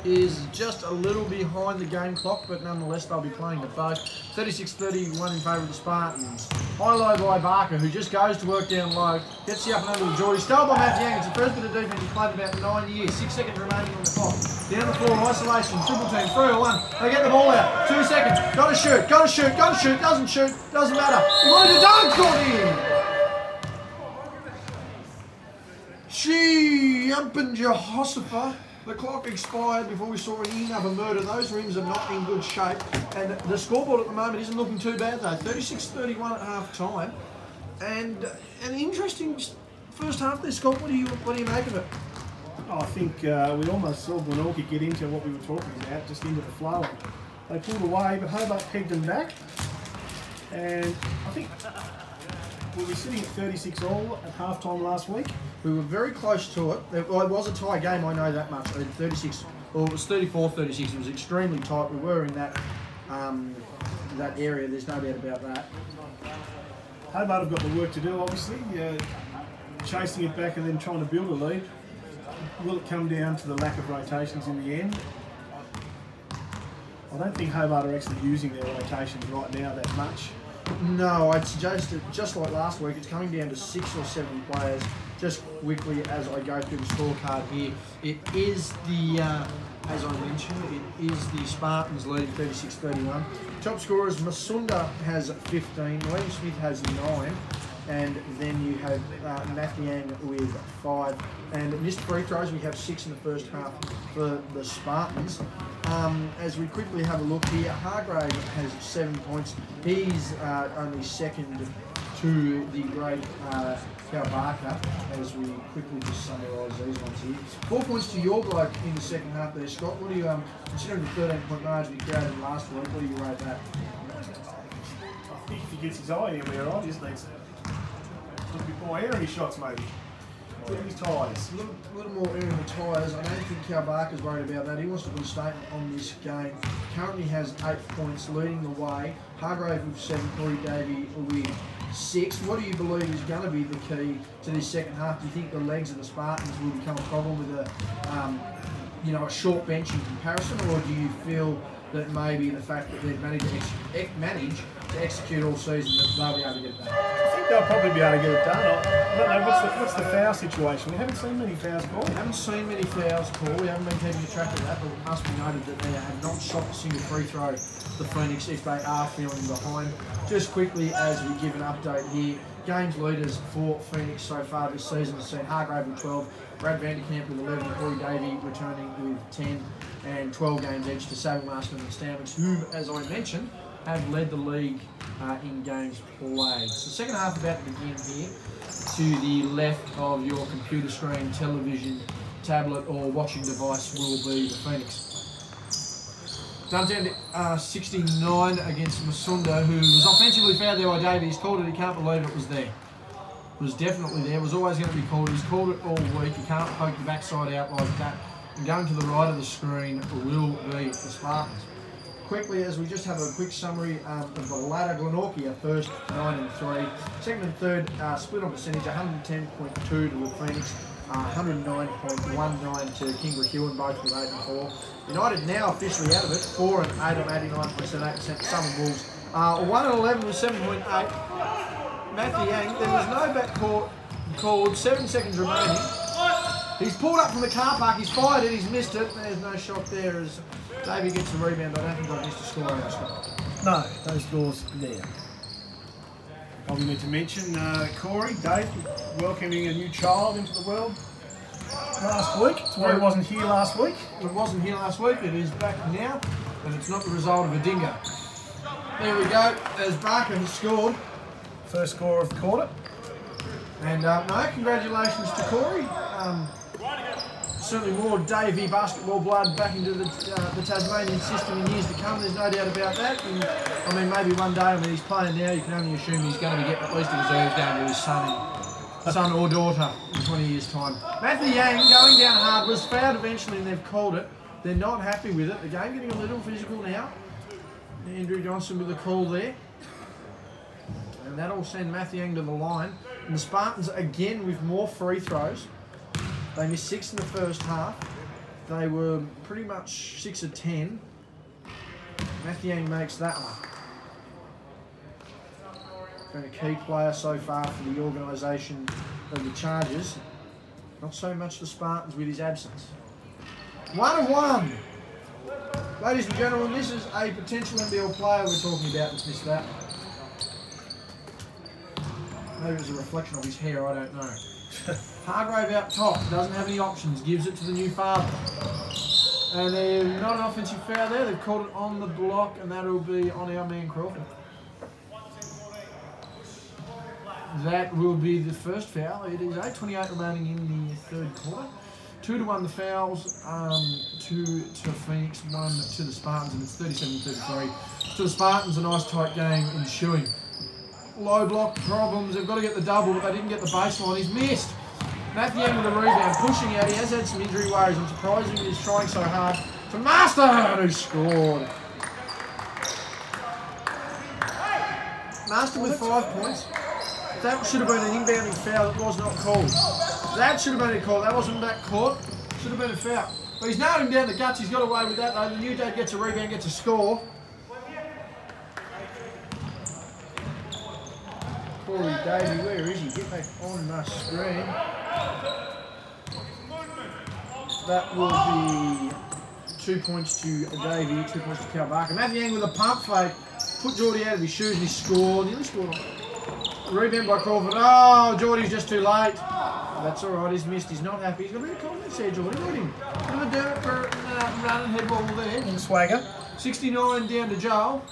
is just a little behind the game clock, but nonetheless they'll be playing the both. 36-31 in favour of the Spartans. High-low by Barker, who just goes to work down low. Gets the up and under the Geordie. Stole by Matthew Yang. It's the first bit of defence he's played in about 9 years. 6 seconds remaining on the clock. Down the floor, isolation, triple team, 3-1. They get the ball out. 2 seconds. Got to shoot, got to shoot, got to shoot. Doesn't shoot, doesn't matter. He wanted to dunk, got in. Jumping Jehoshaphat. The clock expired before we saw another murder. Those rims are not in good shape. And the scoreboard at the moment isn't looking too bad though. 36-31 at half time. And an interesting first half there, Scott. What do you make of it? Oh, I think we almost saw Glenorchy get into what we were talking about, just into the flow. They pulled away, but Hobart pegged them back. And I think we were sitting at 36 all at half-time last week. We were very close to it. It was a tie game, I know that much. 36, or it was 34-36. It was extremely tight. We were in that that area. There's no doubt about that. Hobart have got the work to do, obviously. Chasing it back and then trying to build a lead. Will it come down to the lack of rotations in the end? I don't think Hobart are actually using their rotations right now that much. No, I'd suggest that just like last week, it's coming down to 6 or 7 players. Just quickly as I go through the scorecard here, it is the, as I mentioned, it is the Spartans leading 36-31. Top scorers, Masunda has 15, William Smith has 9, and then you have Mathiang with 5. And missed free throws, we have 6 in the first half for the Spartans. As we quickly have a look here, Hargrave has 7 points. He's only second to the great Barker, as we quickly just summarise these ones here. 4 points to your bloke in the second half there, Scott. What do you, considering the 13-point margin he created last week, what do you rate that? I think if he gets his eye anywhere, right, he just needs a little bit more air in his shots, maybe. Look at his tyres. A little more air in the tyres. I don't think Cal Barker's worried about that. He wants to put a statement on this game. Currently has 8 points, leading the way. Hargrave with 7, Corey Davey with 6. What do you believe is going to be the key to this second half? Do you think the legs of the Spartans will become a problem with a short bench in comparison, or do you feel that maybe the fact that they've managed to execute all season, that they'll be able to get it done? I think they'll probably be able to get it done. I don't know, what's the foul situation? We haven't seen many fouls called. We haven't seen many fouls called. We haven't been keeping track of that, but it must be noted that they have not shot a single free throw, the Phoenix, if they are feeling behind. Just quickly, as we give an update here, games leaders for Phoenix so far this season have seen Hargrave with 12, Brad Vanderkamp with 11, Corey Davey returning with 10, and 12 games each to Samuel Marston and Stamets, who, as I mentioned, have led the league in games played. So second half about to begin here. To the left of your computer screen, television, tablet or watching device will be the Phoenix. Down to 69 against Masunda, who was offensively fouled there by Davey. He's called it, he can't believe it was there. It was definitely there, it was always going to be called. He's called it all week, you can't poke the backside out like that. And going to the right of the screen will be the Spartans. Quickly, as we just have a quick summary of the ladder, Glenorchy are first, 9 and 3. Second and third, split on percentage, 110.2 to the Phoenix, 109.19 to Kingbrook-Huon, both with 8 and 4. United now officially out of it, 4 and 8 on 89.8%. Southern Wolves 1 and 11 with 7.8. Mathiang, there was no backcourt called, 7 seconds remaining. He's pulled up from the car park, he's fired it, he's missed it. There's no shot there as Davey gets the rebound. I don't think I missed a score out, Scott. No, no scores there. Probably need to mention Corey, Dave, welcoming a new child into the world last week. That's why he wasn't here last week. It wasn't here last week, it is back now, and it's not the result of a dingo. There we go, as Barker has scored. First score of the quarter. And no, congratulations to Corey. Certainly more Davey basketball blood back into the Tasmanian system in years to come. There's no doubt about that. And, I mean, maybe one day, he's playing now, you can only assume he's going to be getting at least a reserve game to his son or daughter in 20 years' time. Mathiang going down hard, was fouled eventually and they've called it. They're not happy with it. The game getting a little physical now. Andrew Johnson with a call there. And that'll send Mathiang to the line. And the Spartans again with more free throws. They missed 6 in the first half. They were pretty much 6 of 10. Mathiang makes that one. Been a key player so far for the organisation of the Chargers. Not so much the Spartans with his absence. 1 of 1. Ladies and gentlemen, this is a potential NBL player we're talking about that's missed that. Maybe it was a reflection of his hair, I don't know. Hargrave out top, doesn't have any options, gives it to the new father. And there's not an offensive foul there, they've called it on the block, and that'll be on our man Crawford. That will be the first foul. It is 8:28 remaining in the third quarter. 2-1 the fouls, 2 to Phoenix, 1 to the Spartans, and it's 37-33. To the Spartans, a nice tight game ensuing. low block problems. They've got to get the double, but they didn't get the baseline. He's missed. Matthew Young with the rebound, pushing out. He has had some injury worries. I'm surprised he's trying so hard. To Master, who scored. Master with 5 points. That should have been an inbounding foul that was not called. That should have been a call. That wasn't back court. Should have been a foul. But he's nailed him down the guts. He's got away with that though. The new dad gets a rebound, gets a score. Corey Davey, where is he? Get back on the screen. That will be 2 points to Davey, 2 points to Cal Barker. Matthew Yang with a pump fake. Put Geordie out of his shoes and he scored. Nearly scored. Rebound by Crawford. Oh, Geordie's just too late. That's alright, he's missed. He's not happy. He's got a bit of confidence there, Geordie. Look at him. Bit of a dirt for running head ball there. And swagger. 69 down to Joel,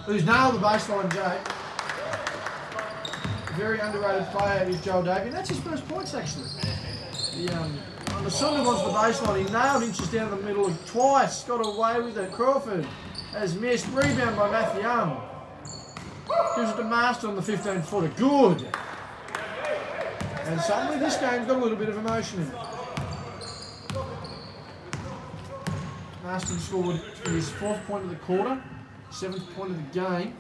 who's nailed the baseline, Jay. Very underrated player is Joel Davey, and that's his first points actually. The Sunder wants the baseline. He nailed inches down the middle twice. Got away with it. Crawford has missed. Rebound by Matthew Young. Gives it to Master on the 15-footer. Good. And suddenly this game's got a little bit of emotion in it. Marston scored his 4th point of the quarter, 7th point of the game.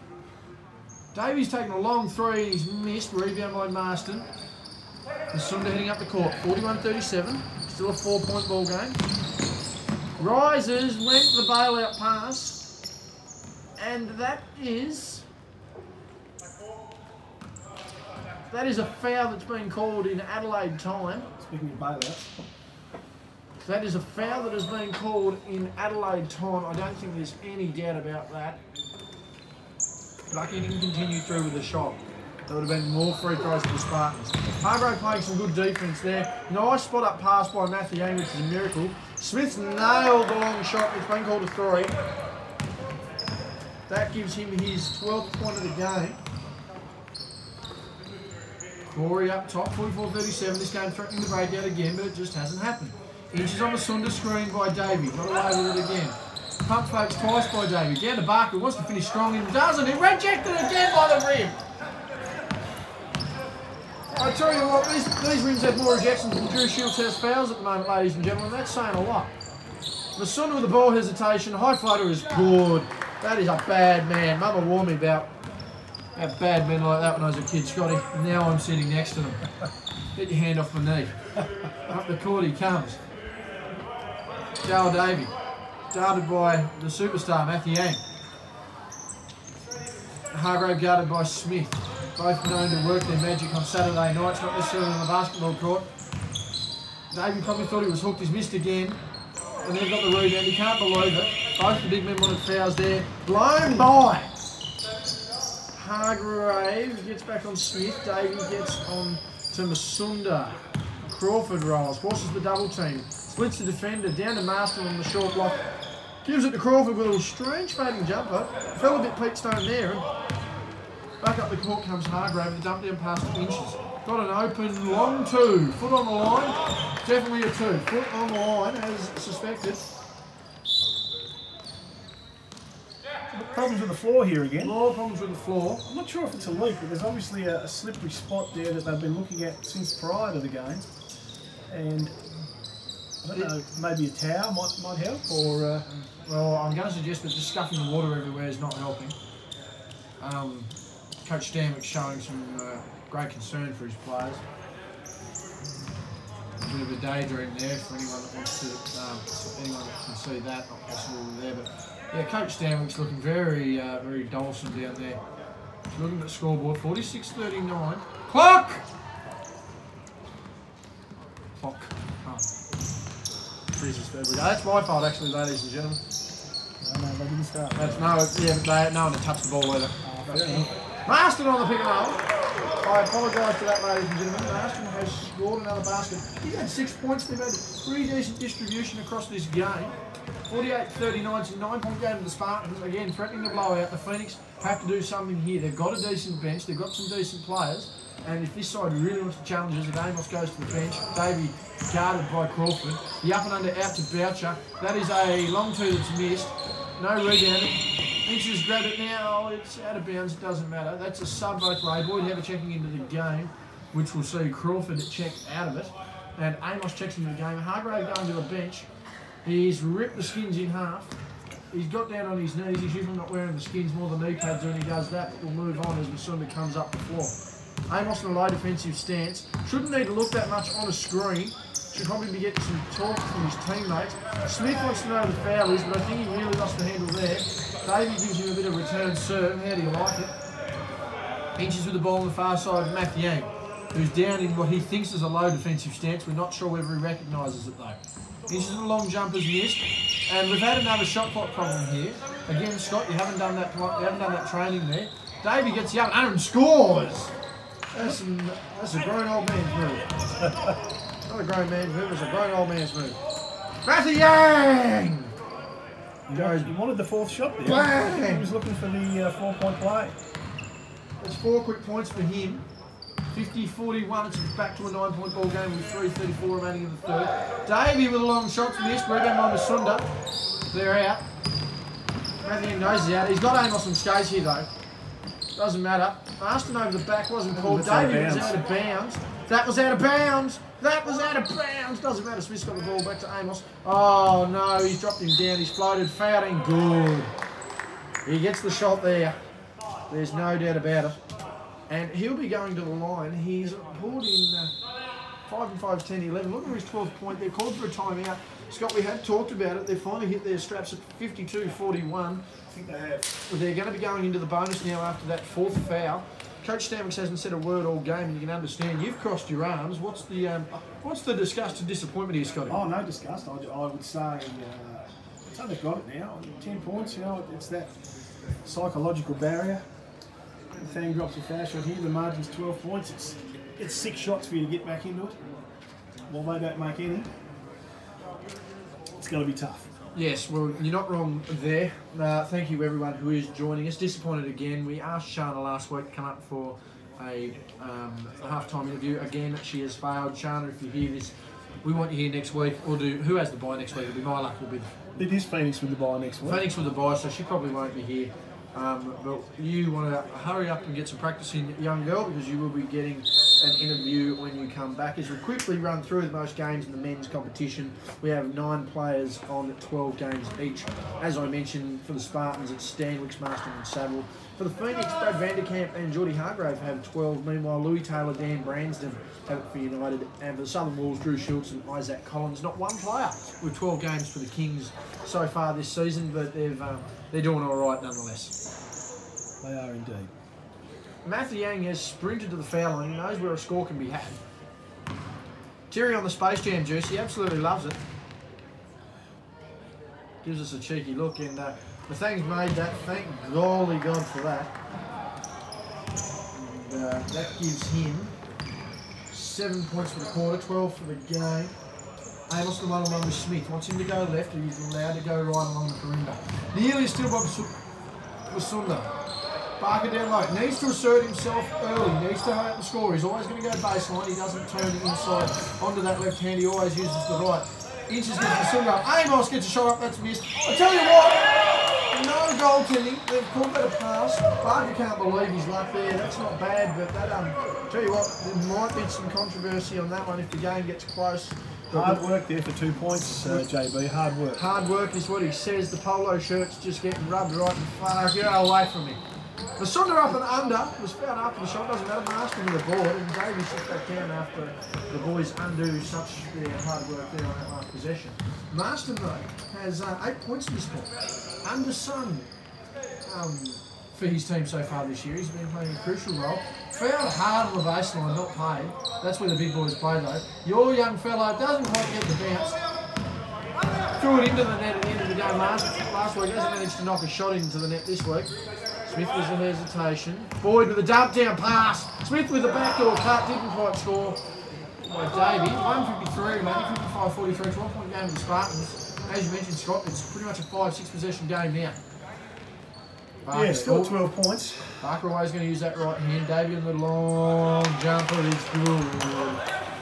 Davies taken a long three, he's missed. Rebound by Marston. And Sunder heading up the court, 41-37. Still a 4-point ball game. Rises, went the bailout pass. And that is a foul that's been called in Adelaide time. Speaking of bailouts. That is a foul that has been called in Adelaide time. I don't think there's any doubt about that. Lucky didn't continue through with the shot. There would have been more free throws for the Spartans. Hargrave playing some good defence there. Nice spot up pass by Matthew Yang, which is a miracle. Smith's nailed the long shot, it's been called a 3. That gives him his 12th point of the game. Corey up top, 44-37. This game threatening to break out again, but it just hasn't happened. Inches on the Sunder screen by Davey. Got away with it again. Pump fakes twice by Davey. Down to Barker, wants to finish strong and doesn't. He rejected again by the rim. I tell you what, these rims have more ejections than Drew Shields has fouls at the moment, ladies and gentlemen. That's saying a lot. The Sunder with the ball hesitation. High flutter is good. That is a bad man. Mama warned me about bad men like that when I was a kid, Scotty. Now I'm sitting next to them. Get your hand off my knee. Up the court he comes. Joel Davey. Guarded by the superstar, Matthew Yang. Hargrave guarded by Smith. Both known to work their magic on Saturday nights, not necessarily on the basketball court. Davey probably thought he was hooked. He's missed again. And they've got the rebound. He can't believe it. Both the big men wanted fouls there. Blown by. Hargrave gets back on Smith. Davey gets on to Masunda. Crawford rolls. Forces the double team. Splits the defender. Down to Master on the short block. Gives it to Crawford with a little strange fading jumper. Fell a bit Pete Stone there. And back up the court comes Hargrave with a dump down pass to Inches. Got an open long 2. Foot on the line. Definitely a 2. Foot on the line as suspected. Problems with the floor here again. More problems with the floor. I'm not sure if it's a leak, but there's obviously a slippery spot there that they've been looking at since prior to the game. And I don't know, maybe a towel might help, or... Well, I'm going to suggest that just scuffing the water everywhere is not helping. Coach Stanwick's showing some great concern for his players. A bit of a daydream there for anyone that wants to, anyone that can see that, not possible there, but yeah, Coach Stanwick's looking very, very Dawson down there. Looking at the scoreboard, 46-39. Clock! Clock. Oh. Jesus, there we go. That's my fault, actually, ladies and gentlemen. No, they didn't start. That's no one to touch the ball either. Marston on the pick and roll. I apologise for that, ladies and gentlemen. Marston has scored another basket. He's had 6 points. They've had pretty decent distribution across this game. 48-39, it's a 9-point game to the Spartans. Again, threatening to blow out. The Phoenix have to do something here. They've got a decent bench. They've got some decent players. And if this side really wants to challenge us, if Amos goes to the bench, Davey guarded by Crawford. The up and under out to Boucher. That is a long 2 that's missed. No rebounding. Inches grabbed it now. It's out of bounds. It doesn't matter. That's a sub both way. Boyd Heather checking into the game, which will see Crawford check out of it. And Amos checks into the game. Hargrave going to the bench. He's ripped the skins in half. He's got down on his knees. He's usually not wearing the skins more than knee pads when he does that. But we'll move on as Masunda comes up the floor. Amos in a low defensive stance. Shouldn't need to look that much on a screen. Should probably be getting some talk from his teammates. Smith wants to know who the foul is, but I think he really lost the handle there. Davey gives him a bit of return serve. How do you like it? Inches with the ball on the far side of Matthew Yang, who's down in what he thinks is a low defensive stance. We're not sure whether he recognises it though. Inches with the long jumpers missed. And we've had another shot clock problem here. Again, Scott, you haven't done that training there. Davey gets the up and scores! That's a grown old man's move. Not a grown man's move, it's a grown old man's move. Matthew Yang! He wanted the fourth shot there. Bang! He was looking for the 4-point play. That's 4 quick points for him. 50-41, it's back to a 9-point ball game with 3:34 remaining in the third. Davey with a long shot missed, rebound by Masunda. They're out. Matthew Yang knows he's out. He's got Amos on skates here though. Doesn't matter. Aston over the back wasn't called. Davey was out of bounds. That was out of bounds. That was out of bounds. Doesn't matter. Smith's got the ball back to Amos. Oh no, he's dropped him down. He's floated. Fouling good. He gets the shot there. There's no doubt about it. And he'll be going to the line. He's pulled in 5 and 5, 10, 11. Look at his 12th point. They're called for a timeout. Scott, we have talked about it. They've finally hit their straps at 52-41. I think they have. They're going to be going into the bonus now after that fourth foul. Coach Stanwicks hasn't said a word all game, and you can understand. You've crossed your arms. What's the disgust and disappointment here, Scotty? Oh, no disgust. I would say so they've got it now. 10 points, you know, it's that psychological barrier. The thing drops a foul shot here. The margin's 12 points. It's 6 shots for you to get back into it. Well, they don't make any. It's going to be tough. Yes, well, you're not wrong there. Thank you, everyone who is joining us. Disappointed again. We asked Shana last week to come up for a half-time interview. Again, she has failed. Shana, if you hear this, we want you here next week. Or who has the bye next week? It'll be my luck. It is Phoenix with the bye next week. Phoenix with the bye, so she probably won't be here. But you want to hurry up and get some practice in, young girl, because you will be getting an interview when you come back. As we quickly run through the most games in the men's competition, we have 9 players on 12 games each. As I mentioned, for the Spartans, it's Stanwicks, Marston and Saville. For the Phoenix, Brad Vanderkamp and Geordie Hargrave have 12. Meanwhile, Louis Taylor, Dan Branston have it for United. And for the Southern Wolves, Drew Schultz and Isaac Collins. Not one player with 12 games for the Kings so far this season, but they're doing all right nonetheless. They are indeed. Matthew Yang has sprinted to the foul line. He knows where a score can be had. Terry on the Space Jam juice. He absolutely loves it. Gives us a cheeky look, and the thing's made that. Thank golly God for that. And, that gives him 7 points for the quarter, 12 for the game. Amos the one-on-one with Smith. Wants him to go left, and he's allowed to go right along the perimeter. Nearly still by Masunda. Barker down low. Needs to assert himself early. Needs to hurt the score. He's always going to go baseline. He doesn't turn it inside onto that left hand. He always uses the right. Inches gets the up. Amos gets a shot up. That's missed. I tell you what, no goaltending. They've called that a pass. Barker can't believe his luck there. That's not bad, but that tell you what, there might be some controversy on that one if the game gets close. Hard work there for 2 points, JB. Hard work. Hard work is what he says. The polo shirt's just getting rubbed right in the far. Get away from me. Masunda up and under, was found after the shot, doesn't matter, Marston with the board, and Davey sits back down after the boys undo such hard work there on that last possession. Marston, though, has 8 points this point. Under Sun for his team so far this year. He's been playing a crucial role. Fouled hard on the baseline, not paid. That's where the big boys play, though. Your young fellow doesn't quite get the bounce. Threw it into the net at the end of the game last week. Hasn't managed to knock a shot into the net this week. Smith was in hesitation. Boyd with a dump down pass. Smith with a backdoor cut, didn't quite score. By Davey, 153, maybe 55-43, 12-point game for the Spartans. As you mentioned, Scott, it's pretty much a 5-6 possession game now. Barker, yeah, still 12 points. Barker always going to use that right hand. Davey on the long jumper is good.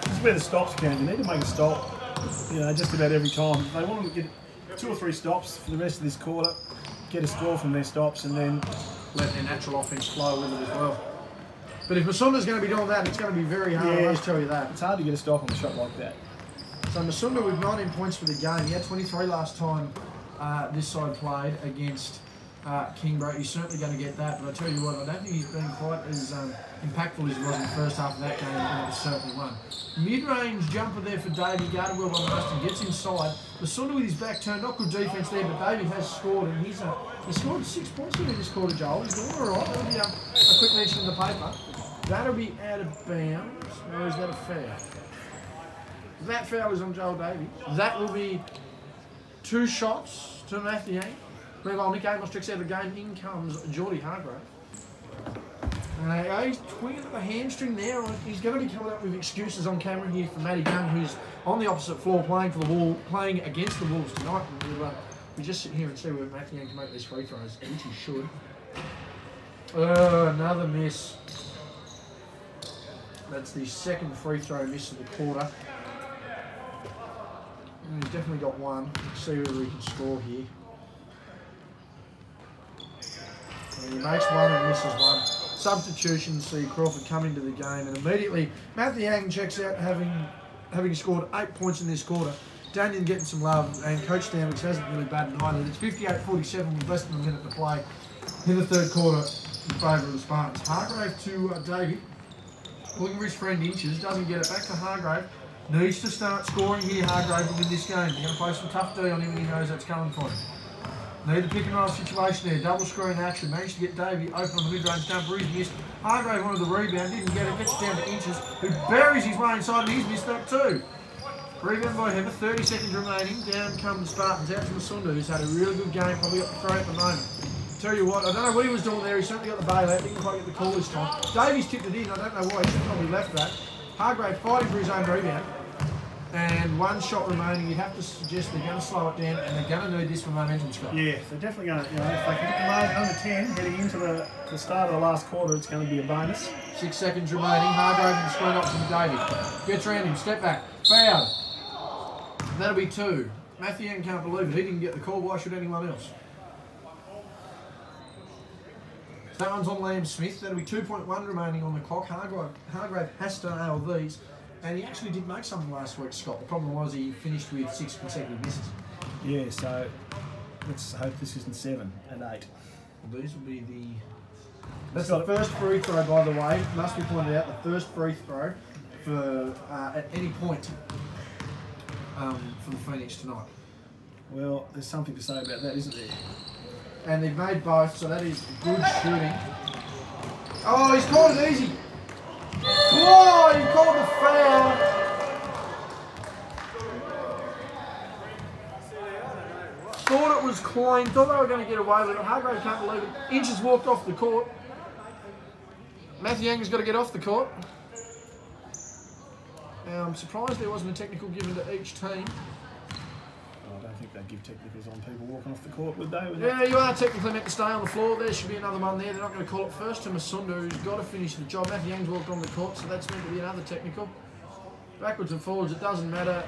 This is where the stops count. You need to make a stop, you know, just about every time. They want to get 2 or 3 stops for the rest of this quarter. get a score from their stops and then let their natural offence flow with it as well. But if Masunda's going to be doing that, it's going to be very hard, I must tell you that. It's hard to get a stop on a shot like that. So Masunda with 19 points for the game. He had 23 last time this side played against Kingborough. He's certainly going to get that, but I tell you what, I don't think he's been quite as impactful as he was in the first half of that game, and it was certainly one. Mid-range jumper there for Davey, guarded well by Marston, gets inside. Masunda with his back turned, not good defence there, but Davey has scored, and he's scored 6 points in this quarter, Joel. He's doing all right. That'll be a quick mention in the paper. That'll be out of bounds, or is that a foul? That foul is on Joel Davey. That will be 2 shots to Matthew Yang. Meanwhile, Nick Amos tricks out of the game. In comes Geordie Hargrave. He's twinging at the hamstring there. He's going to be coming up with excuses on camera here for Matty Young, who's on the opposite floor playing against the Wolves tonight. We just sit here and see where Matthew Young can make these free throws, which he should. Another miss. That's the second free throw miss of the quarter. And he's definitely got one. Let's see whether he can score here. And he makes one and misses one. Substitution, see Crawford come into the game, and immediately Matthew Yang checks out, having scored 8 points in this quarter. Daniel getting some love, and Coach Stanwicks hasn't really batted an eyelid. It's 58-47 with less than a minute to play in the third quarter in favour of the Spartans. Hargrave to Davey, looking for his friend Inches, doesn't get it, back to Hargrave. Needs to start scoring here, Hargrave, within this game. They're going to play some tough D on him, and he knows that's coming for him. Need the pick and roll situation there. Double screen action. Managed to get Davey open on the mid-range jumper. He's missed. Hargrave wanted the rebound. Didn't get it. Gets it down to Inches, who buries his way inside, and he's missed that too. Rebound by Heather. 30 seconds remaining. Down come the Spartans. Out to Masunda, who's had a really good game. Probably got the throw at the moment. Tell you what, I don't know what he was doing there. He certainly got the bailout. Didn't quite get the call this time. Davies tipped it in. I don't know why. He should have probably left that. Hargrave fighting for his own rebound. And 1 shot remaining. You'd have to suggest they're going to slow it down, and they're going to need this for momentum, Scott. Yeah, they're definitely going to, if they can get the margin under 10 heading into the start of the last quarter, it's going to be a bonus. 6 seconds remaining. Hargrave and screen option to Davey. Gets around him, step back, foul. That'll be 2. Matthew Young can't believe it. He didn't get the call. Why should anyone else? That one's on Liam Smith. That'll be 2.1 remaining on the clock. Hargrave has to nail these. And he actually did make something last week, Scott. The problem was he finished with 6 consecutive misses. Yeah, so let's hope this isn't 7 and 8. Well, these will be the... That's the first free throw, by the way. Must be pointed out, the first free throw for at any point for the Phoenix tonight. Well, there's something to say about that, isn't there? And they've made both, so that is good shooting. Oh, he's called it easy. Oh, he called the foul. Thought it was clean, thought they were going to get away with it. Hargrave can't believe it. Inches walked off the court. Matthew Young has got to get off the court. Now, I'm surprised there wasn't a technical given to each team. I don't think they'd give technicals on people walking off the court, would they? Yeah, you are technically meant to stay on the floor. There should be another one there. They're not going to call it first to Masunda, who's got to finish the job. Matthew Young's walked on the court, so that's meant to be another technical. Backwards and forwards, it doesn't matter.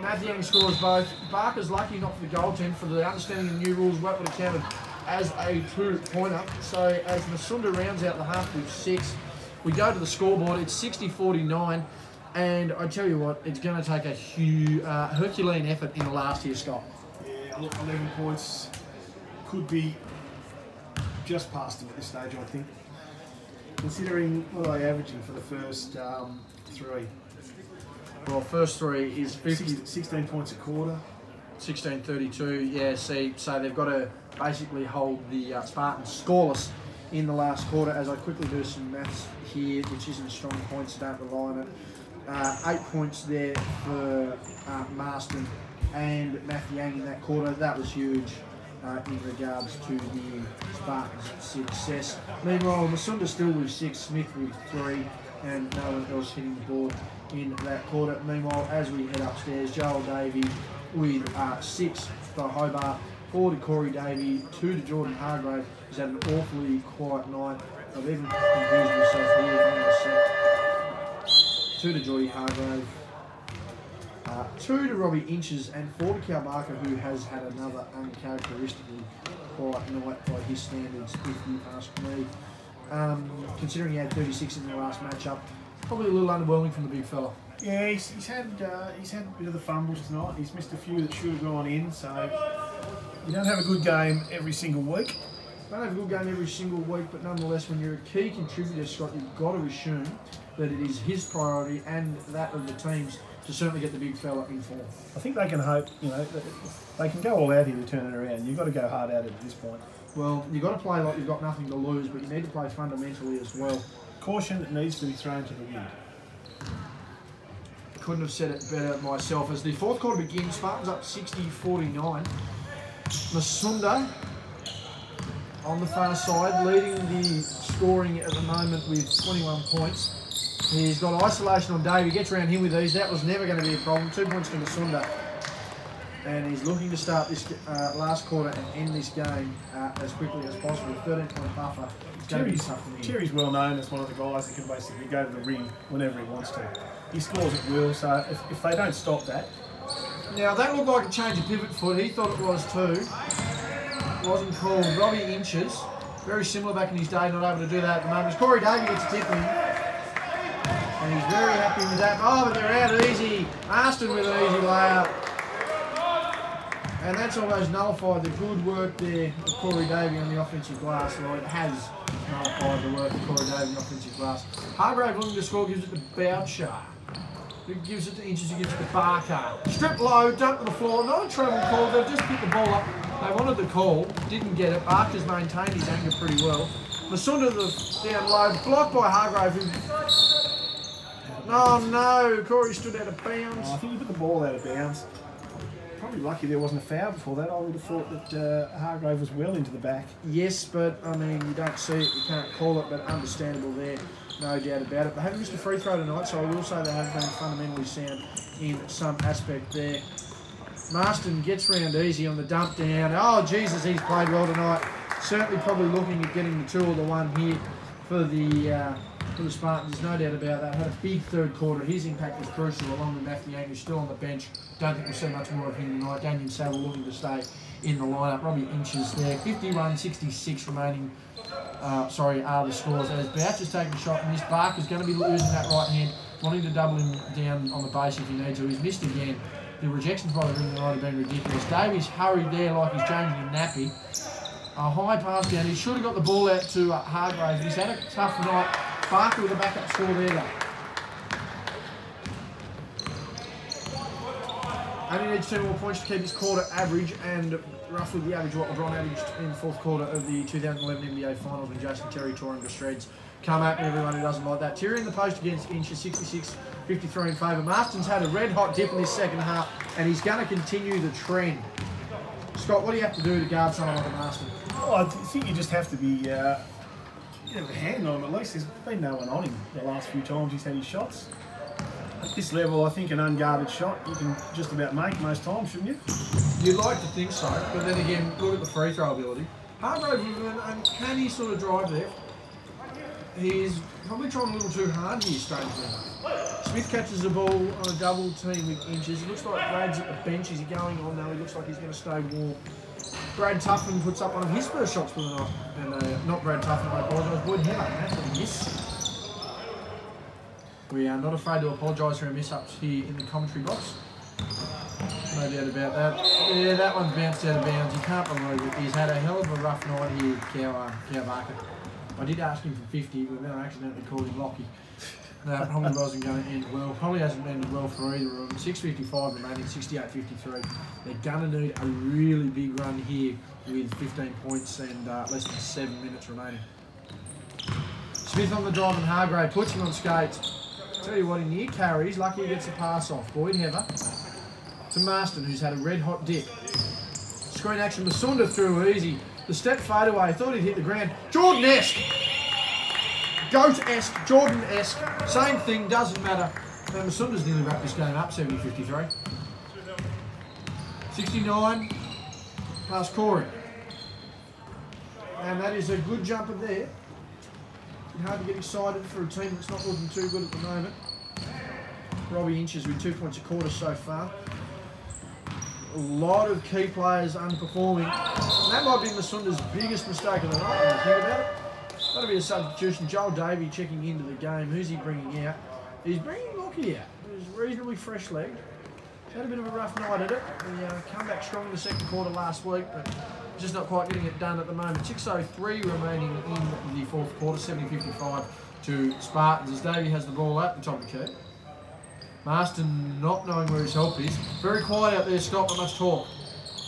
Matthew Young scores both. Barker's lucky not for the goaltend. For the understanding of the new rules, that would have counted as a 2-pointer. So as Masunda rounds out the half with 6, we go to the scoreboard. It's 60-49. And I tell you what, it's going to take a huge, Herculean effort in the last here, Scott. Yeah, look, 11 points could be just past them at this stage, I think. Considering what are they averaging for the first 3? Well, first 3 is 16 points a quarter. 16-32, yeah, see, so they've got to basically hold the Spartans scoreless in the last quarter. As I quickly do some maths here, which isn't strong points, don't rely on it. 8 points there for Marston and Matthew Yang in that quarter. That was huge in regards to the Spartans' success. Meanwhile, Masunda still with 6, Smith with 3, and no one else hitting the board in that quarter. Meanwhile, as we head upstairs, Joel Davey with 6 for Hobart, 4 to Corey Davey, 2 to Jordan Hargrave, who's had an awfully quiet night. I've even confused myself here. Hang on a sec. 2 to Geordie Hargrave, 2 to Robbie Inches, and 4 to Cal Barker, who has had another uncharacteristically quiet night by his standards, if you ask me. Considering he had 36 in the last matchup, probably a little underwhelming from the big fella. Yeah, he's had a bit of the fumbles tonight. He's missed a few that should have gone in. So you don't have a good game every single week. Don't have a good game every single week, but nonetheless, when you're a key contributor, Scott, you've got to assume that it is his priority and that of the team's to certainly get the big fella in form. I think they can hope, they can go all out here to turn it around. You've got to go hard at it at this point. Well, you've got to play like you've got nothing to lose, but you need to play fundamentally as well. Caution needs to be thrown to the wind. Couldn't have said it better myself. As the fourth quarter begins, Spartans up 60-49. Masunda on the far side, leading the scoring at the moment with 21 points. He's got isolation on Dave. He gets around him with these. That was never going to be a problem. 2 points to Masunda. And he's looking to start this last quarter and end this game as quickly as possible. 13-point buffer. It's going to be tough for him. Terry's well known as one of the guys that can basically go to the ring whenever he wants to. He scores at will, so if they don't stop that. Now, that looked like a change of pivot foot. He thought it was too. Wasn't called. Robbie Inches, very similar back in his day, not able to do that at the moment. As Corey Davey gets a tip in. And he's very happy with that. Oh, but they're out easy. Marston with an easy layup. And that's almost nullified the good work there of Corey Davey on the offensive glass. Well, it has nullified the work of Corey Davey on the offensive glass. Hargrave looking to score, gives it to Boucher. Who gives it to Inches, who gives it to Barker. Strip low, dunk to the floor. Not a travel call, they've just picked the ball up. They wanted the call, didn't get it. Barker's maintained his anger pretty well. Masunda down low, blocked by Hargrave. Oh no, Corey stood out of bounds. I think he put the ball out of bounds. Probably lucky there wasn't a foul before that. I would have thought that Hargrave was well into the back. Yes, but I mean, you don't see it, you can't call it, but understandable there, no doubt about it. They haven't missed a free throw tonight, so I will say they have been fundamentally sound in some aspect there. Marston gets round easy on the dump down. Oh, Jesus, he's played well tonight. Certainly probably looking at getting the 2 or the 1 here for the Spartans. There's no doubt about that. Had a big third quarter. His impact was crucial, along with Matthew Young, who's still on the bench. Don't think we'll see much more of him tonight. Daniel Saville looking to stay in the lineup. Robbie Inches there. 51-66 remaining. Are the scores. As Boucher's taking a shot, and this Barker's going to be losing that right hand, wanting to double him down on the base if he needs to. He's missed again. The rejections by the ring tonight have been ridiculous. Davies hurried there like he's changing a nappy. A high pass down. He should have got the ball out to Hargrave. He's had a tough night. Barker with a backup score there though. Only needs 2 more points to keep his quarter average and roughly the average what LeBron averaged in the fourth quarter of the 2011 NBA Finals when Jason Terry tore him to shreds. Come at me, everyone who doesn't like that. Terry in the post against Inches, 66-53 in favour. Marston's had a red-hot dip in this second half, and he's going to continue the trend. Scott, what do you have to do to guard someone like a Marston? Well, I think you just have to be have a hand on him at least. There's been no one on him the last few times he's had his shots. At this level, I think an unguarded shot you can just about make most times, shouldn't you? You'd like to think so, but then again, look at the free throw ability. Hargrave with an uncanny sort of drive there. He's probably trying a little too hard here, strangely enough. Smith catches the ball on a double team with Inches. It looks like Brad's at the bench. Is he going on now? He looks like he's going to stay warm. Brad Tuffman puts up one of his first shots for the night. And not Brad Tuffman, I apologise. Boyd Heather, that's what he missed. We are not afraid to apologise for our miss-ups here in the commentary box. No doubt about that. Yeah, that one's bounced out of bounds. You can't believe it. He's had a hell of a rough night here, Cow Barker. I did ask him for 50, but then I accidentally called him Lockie. That probably wasn't going to end well. Probably hasn't ended well for either of them. 6:55 remaining, 68-53. They're going to need a really big run here with 15 points and less than 7 minutes remaining. Smith on the drive and Hargrave puts him on skates. Tell you what, he near carries. Lucky he gets a pass off. Boyd Heather to Marston, who's had a red-hot dip. Screen action, Masunda through easy. The step fade away, thought he'd hit the ground. Jordan-esque. Goat-esque, Jordan-esque. Same thing, doesn't matter. And Masunda's nearly wrapped this game up, 70-53. 69, past Corey. And that is a good jumper there. Hard to get excited for a team that's not looking too good at the moment. Robbie Inches with 2 points a quarter so far. a lot of key players underperforming. And that might be Masunda's biggest mistake of the night when you think about it. That'll be a substitution. Joel Davey checking into the game. Who's he bringing out? He's bringing Lockie out. He's reasonably fresh legged. He's had a bit of a rough night at it. He come back strong in the second quarter last week, but just not quite getting it done at the moment. 6:03 remaining in the fourth quarter, 70-55 to Spartans as Davey has the ball at the top of the key. Marston not knowing where his help is. Very quiet out there, Scott, not much talk.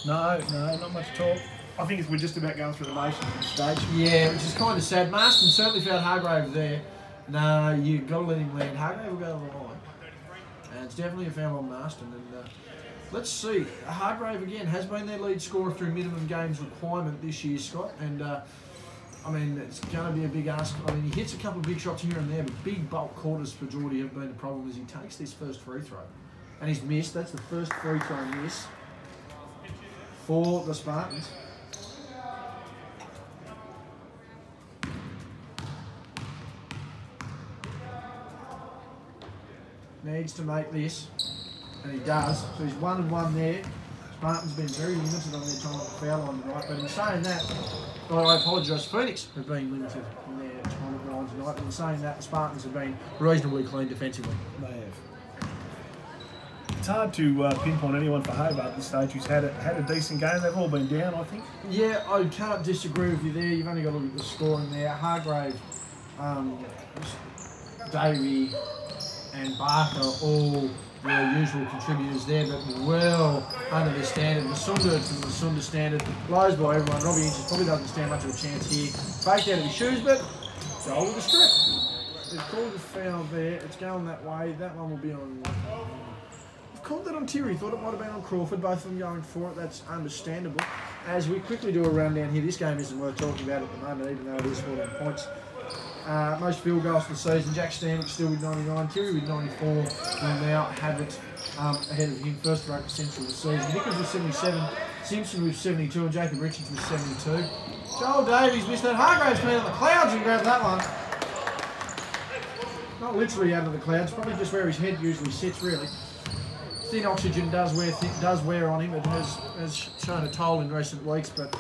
No, not much talk. I think we're just about going through the motions at this stage. Yeah, which is kind of sad. Marston certainly found Hargrave there. No, you've got to let him land. Hargrave will go to the line. And it's definitely a foul on Marston. And let's see. Hargrave, again, has been their lead scorer through minimum games requirement this year, Scott. And, I mean, it's going to be a big ask. I mean, he hits a couple of big shots here and there, but big bulk quarters for Geordie have been the problem as he takes this first free throw. And he's missed. That's the first free throw miss for the Spartans. Needs to make this, and he does. So he's 1-1 there. Spartans been very limited on their time at the foul line tonight, but in saying that, I apologise, Phoenix have been limited in their time at the line tonight, but in saying that, the Spartans have been reasonably clean defensively. They have. It's hard to pinpoint anyone for Hobart at this stage who's had a decent game. They've all been down, I think. Yeah, I can't disagree with you there. You've only got to look at the scoring there. Hargrave, Davey, and Barker, all the usual contributors there, but well under the standard. Masunda to the Masunda standard, blows by everyone. Robbie Inches probably doesn't stand much of a chance here. Faked out of his shoes, but goal with the strip. They've called a foul there. It's going that way. That one will be on. I've called that on Terry. Thought it might have been on Crawford. Both of them going for it. That's understandable. As we quickly do a rundown here, this game isn't worth talking about at the moment, even though it is 14 points. Most field goals for the season. Jack Stanwick still with 99. Terry with 94. Will now have it ahead of him. First rate central of the season. Nichols with 77. Simpson with 72. And Jacob Richards with 72. Joel Davies missed that. Hargrave's been on the clouds and grabbed that one. Not literally out of the clouds. Probably just where his head usually sits, really. Thin oxygen does wear on him. It has shown a toll in recent weeks, but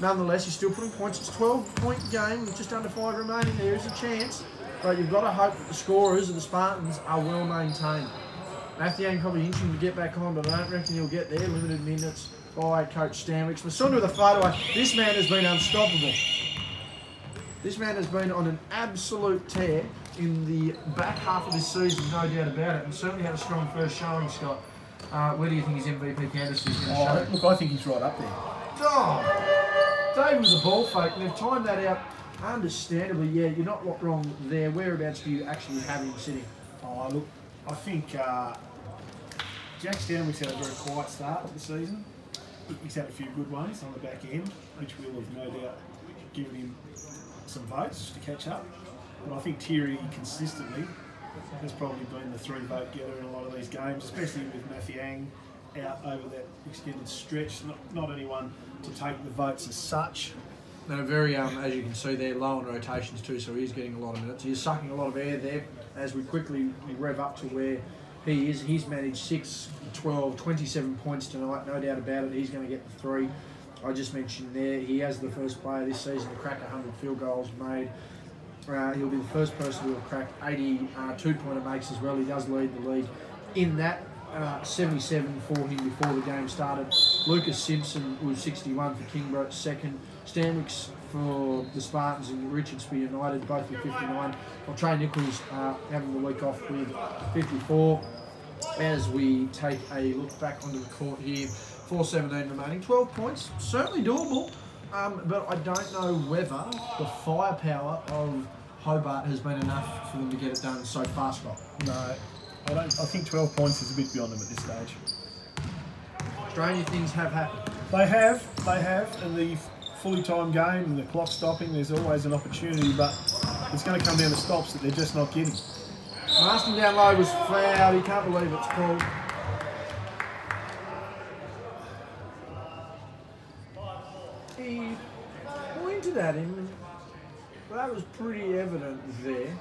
nonetheless, he's still putting points. It's a 12-point game with just under 5 remaining. There is a chance, but you've got to hope that the scorers of the Spartans are well maintained. Matthew probably inching to get back on, but I don't reckon he'll get there. Limited minutes by Coach Stanwick. Masunda with a fadeaway. This man has been unstoppable. This man has been on an absolute tear in the back half of this season, no doubt about it, and certainly had a strong first showing, Scott. Where do you think his MVP candidacy is going to show? Look, I think he's right up there. Oh, Dave was a ball fake, and they've timed that out understandably. Yeah, you're not wrong there. Whereabouts do you actually have him sitting? Oh, look, I think Jack Stanwick's had a very quiet start to the season. He's had a few good ones on the back end, which will have no doubt given him some votes to catch up. But I think Thierry consistently has probably been the 3-vote getter in a lot of these games, especially with Mathiang out over that extended stretch. Not anyone to take the votes as such. No, very, as you can see there, low on rotations too, so he's getting a lot of minutes. He's sucking a lot of air there as we quickly rev up to where he is. He's managed 6, 12, 27 points tonight, no doubt about it. He's going to get the 3. I just mentioned there, he has the first player this season to crack 100 field goals made. He'll be the first person to have cracked 80 two-pointer makes as well. He does lead the league in that. 77 for him before the game started. Lucas Simpson was 61 for Kingborough, second. Stanwick's for the Spartans and Richards for United, both with 59. Well, Trey Nichols having the week off with 54. As we take a look back onto the court here, 4:17 remaining, 12 points, certainly doable. But I don't know whether the firepower of Hobart has been enough for them to get it done so far, Scott. No, I think 12 points is a bit beyond them at this stage. Stranger things have happened. They have, and the fully timed game and the clock stopping, there's always an opportunity, but it's going to come down to stops that they're just not getting. Marston down low was fouled. He can't believe it's called. He pointed at him, but that was pretty evident there.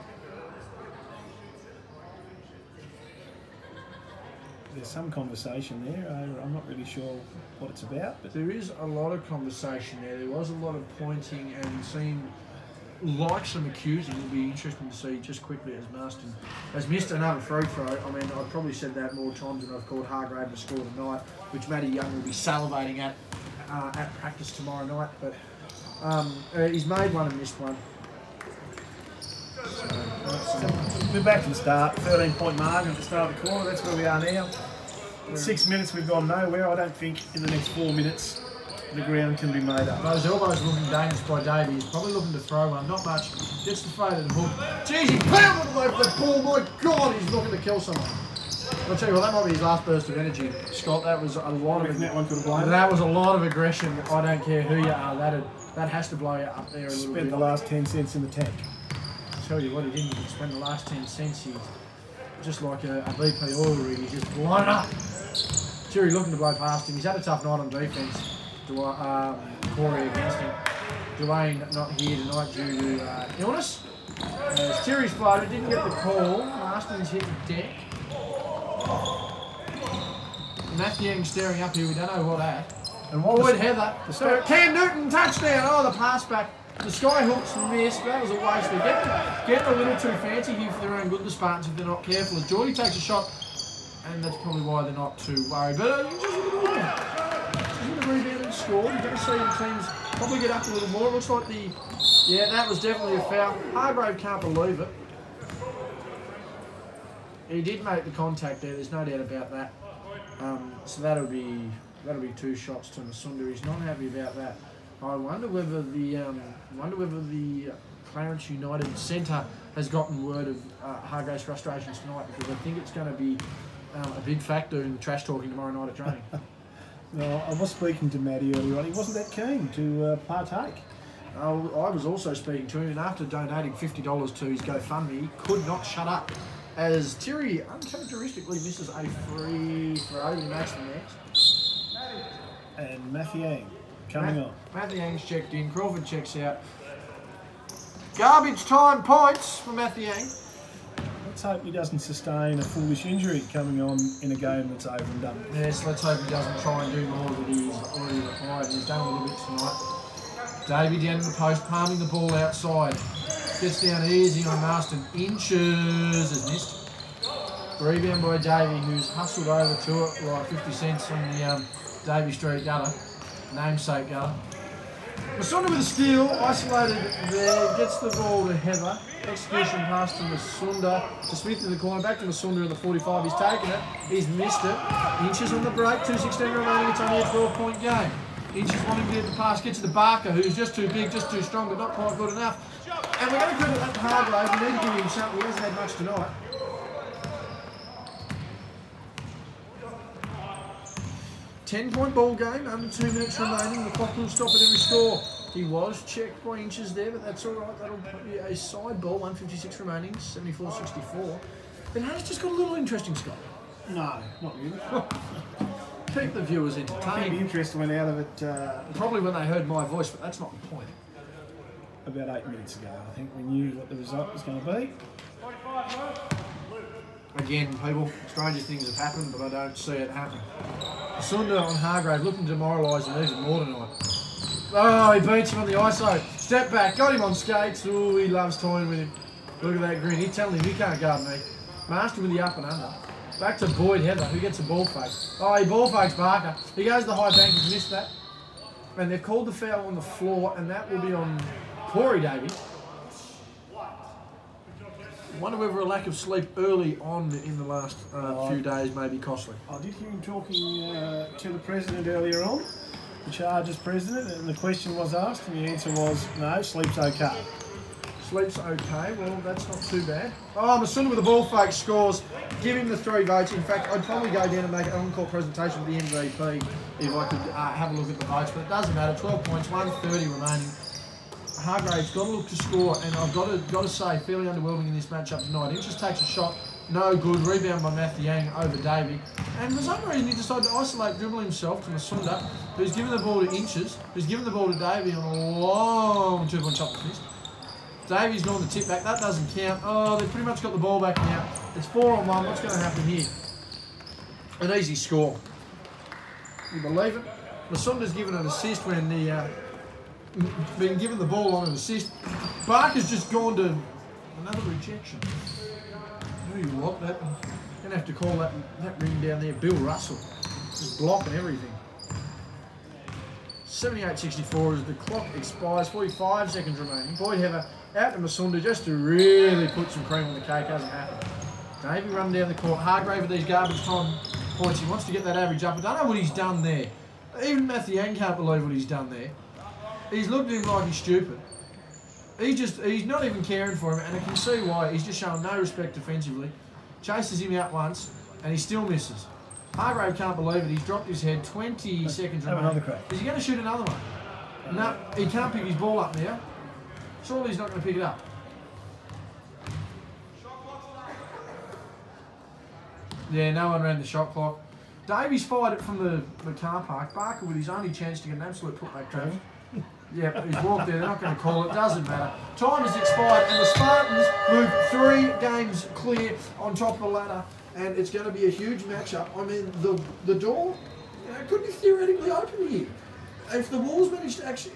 there's some conversation there. I'm not really sure what it's about. But there is a lot of conversation there. There was a lot of pointing and seemed like some accusing. It'll be interesting to see just quickly as Marston has missed another free throw. I mean, I've probably said that more times than I've called Hargrave to score tonight, which Matty Young will be salivating at practice tomorrow night. But he's made one and missed one. So we're back to the start. 13-point margin at the start of the quarter. That's where we are now. In 6 minutes, we've gone nowhere. I don't think in the next 4 minutes the ground can be made up. Those elbows looking dangerous by Davey. He's probably looking to throw one. Not much. Gets the faded hook. Jeez, he pounded over the ball. My God, he's looking to kill someone. I'll tell you what, that might be his last burst of energy. Scott, that was a lot of that one could have blown. That was a lot of aggression. I don't care who you are. That has to blow you up there a little bit. Spent the last 10 cents in the tank. I'll tell you what, he didn't even spend the last 10 cents. He's just like a BP oil rig. He's just blown up. Terry looking to blow past him. He's had a tough night on defence. Corey against him. Dwayne not here tonight due to illness. As Terry's floated, didn't get the call. Marston's hit the deck. Matthew Young staring up here. We don't know what at. And what Boyd Heather. Cam Newton touchdown. Oh, the pass back. The sky hooks missed. That was a waste. They're getting a little too fancy here for their own good, the Spartans, if they're not careful. As Geordie takes a shot, and that's probably why they're not too worried. But just look at all that. Rebound and scored. You're going to see the teams probably get up a little more. It looks like yeah, that was definitely a foul. Hargrave can't believe it. He did make the contact there. There's no doubt about that. So that'll be 2 shots to Masunda. He's not happy about that. I wonder whether the Clarence United centre has gotten word of Hargrave's frustrations tonight, because I think it's going to be a big factor in the trash talking tomorrow night at training. No, I was speaking to Matty earlier on. He wasn't that keen to partake. I was also speaking to him, and after donating $50 to his GoFundMe, he could not shut up. As Terry uncharacteristically misses a free throw, he makes the next. And Matthew Yang coming on. Matthew Yang's checked in. Crawford checks out. Garbage time points for Matthew Yang. Let's hope he doesn't sustain a foolish injury coming on in a game that's over and done. Yes, let's hope he doesn't try and do more than he's already required. He's done a little bit tonight. Davey down in the post, palming the ball outside. Gets down easy on Marston. Inches has missed. Rebound by Davey, who's hustled over to it like 50 cents on the Davey Street gutter. Namesake gutter. Masunda with a steal, isolated there, gets the ball to Heather. Execution pass to Masunda, to Smith in the corner, back to Masunda in the 45. He's taken it, he's missed it. Inches on the break, 2:16 remaining, it's only a 12-point game. Inches wanting to get the pass, gets to Barker, who's just too big, just too strong, but not quite good enough. And we're going to credit that to Hargrave. We need to give him something. He hasn't had much tonight. Ten-point ball game, under 2 minutes remaining. The clock will stop at every score. He was checked by Inches there, but that's all right. That'll be a side ball, 1:56 remaining, 74-64. It has just got a little interesting, Scott. No, not really. Keep the viewers I think the entertained. interest went out of it Probably when they heard my voice, but that's not the point. about 8 minutes ago. I think we knew what the result was going to be. Again, people, stranger things have happened, but I don't see it happening. Sunda on Hargrave, looking to demoralise him even more tonight. Oh, he beats him on the ISO. Step back, got him on skates. Oh, he loves toying with him. Look at that grin. He's telling him, you can't guard me. Master with the up and under. Back to Boyd Heather, who gets a ball fake. Oh, he ball fakes Barker. He goes to the high bank, he's missed that. And they've called the foul on the floor, and that will be on Corey Davies. Wonder whether a lack of sleep early on in the last few days may be costly. I did hear him talking to the president earlier on, the Chargers president, and the question was asked, and the answer was, no, sleep's okay. Sleep's okay, well, that's not too bad. Oh, Masunda with the ball fake scores. Give him the 3 votes. In fact, I'd probably go down and make an encore presentation of the MVP if I could have a look at the votes, but it doesn't matter. 12 points, 1:30 remaining. Hargrave's got to look to score, and I've got to say, fairly underwhelming in this matchup tonight. Inches takes a shot, no good. Rebound by Matthew Yang over Davey. And for some reason, he decided to isolate, dribble himself to Masunda, who's given the ball to Inches, who's given the ball to Davey on a long 2-point shot that's missed. Davey's gone the tip back. That doesn't count. Oh, they've pretty much got the ball back now. It's 4-on-1. What's going to happen here? an easy score. You believe it? Masunda's given an assist when the been given the ball on an assist. Barker's just gone to another rejection. Who you what? That gonna have to call that ring down there. Bill Russell, just blocking everything. 78-64 as the clock expires. 45 seconds remaining. Boyd Heather out to Masunda just to really put some cream on the cake. Hasn't happened. Davey run down the court. Hargrave with these garbage time points. He wants to get that average up. I don't know what he's done there. Even Matthew Yang can't believe what he's done there. He's looked at him like he's stupid. He's not even caring for him, and I can see why. He's just showing no respect defensively. Chases him out once, and he still misses. Hargrave can't believe it. He's dropped his head. 20 seconds remaining. Another crack. Is he going to shoot another one? No, he can't pick his ball up now. Surely he's not going to pick it up. Yeah, no one ran the shot clock. Davies fired it from the car park. Barker with his only chance to get an absolute putback trap. Yeah, he's walked there. They're not going to call it. Doesn't matter. Time has expired, and the Spartans move 3 games clear on top of the ladder, and it's going to be a huge matchup. I mean, the door could be theoretically open here. If the Wolves manage to actually,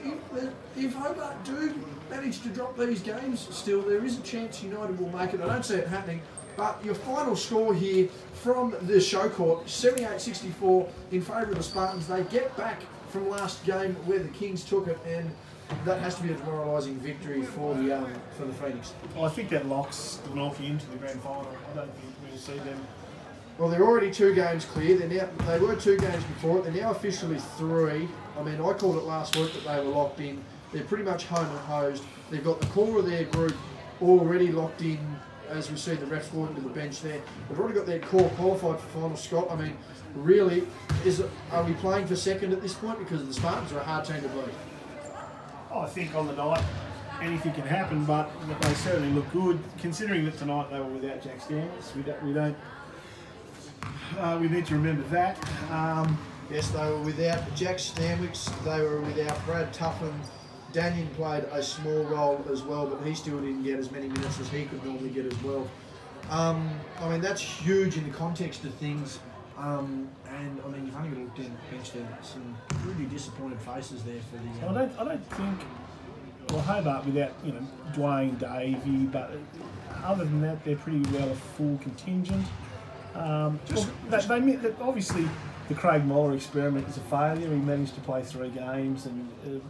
if Hobart do manage to drop these games, still there is a chance United will make it. I don't see it happening. But your final score here from the show court, 78-64 in favour of the Spartans. They get back from last game where the Kings took it, and that has to be a demoralising victory for the Phoenix. Well, I think that locks Glenorchy into the grand final. I don't think we'll see them. Well, they're already 2 games clear. They were 2 games before it. They're now officially 3. I mean, I called it last week that they were locked in. They're pretty much home and hosed. They've got the core of their group already locked in. As we see the refs walking to the bench there, they've already got their core qualified for final. Scott, I mean, really, are we playing for second at this point? Because the Spartans are a hard team to beat. Oh, I think on the night anything can happen, but they certainly look good. Considering that tonight they were without Jack Stamets, we need to remember that. Yes, they were without Jack Stanwicks. They were without Brad Tuffin. Daniel played a small role as well, but he still didn't get as many minutes as he could normally get as well. I mean, that's huge in the context of things. And I mean, you've only got to look down the bench there. Some really disappointed faces there for the. I don't think. Well, Hobart without Dwayne, Davey, but other than that, they're pretty well a full contingent. They obviously the Craig Moller experiment is a failure. He managed to play 3 games and.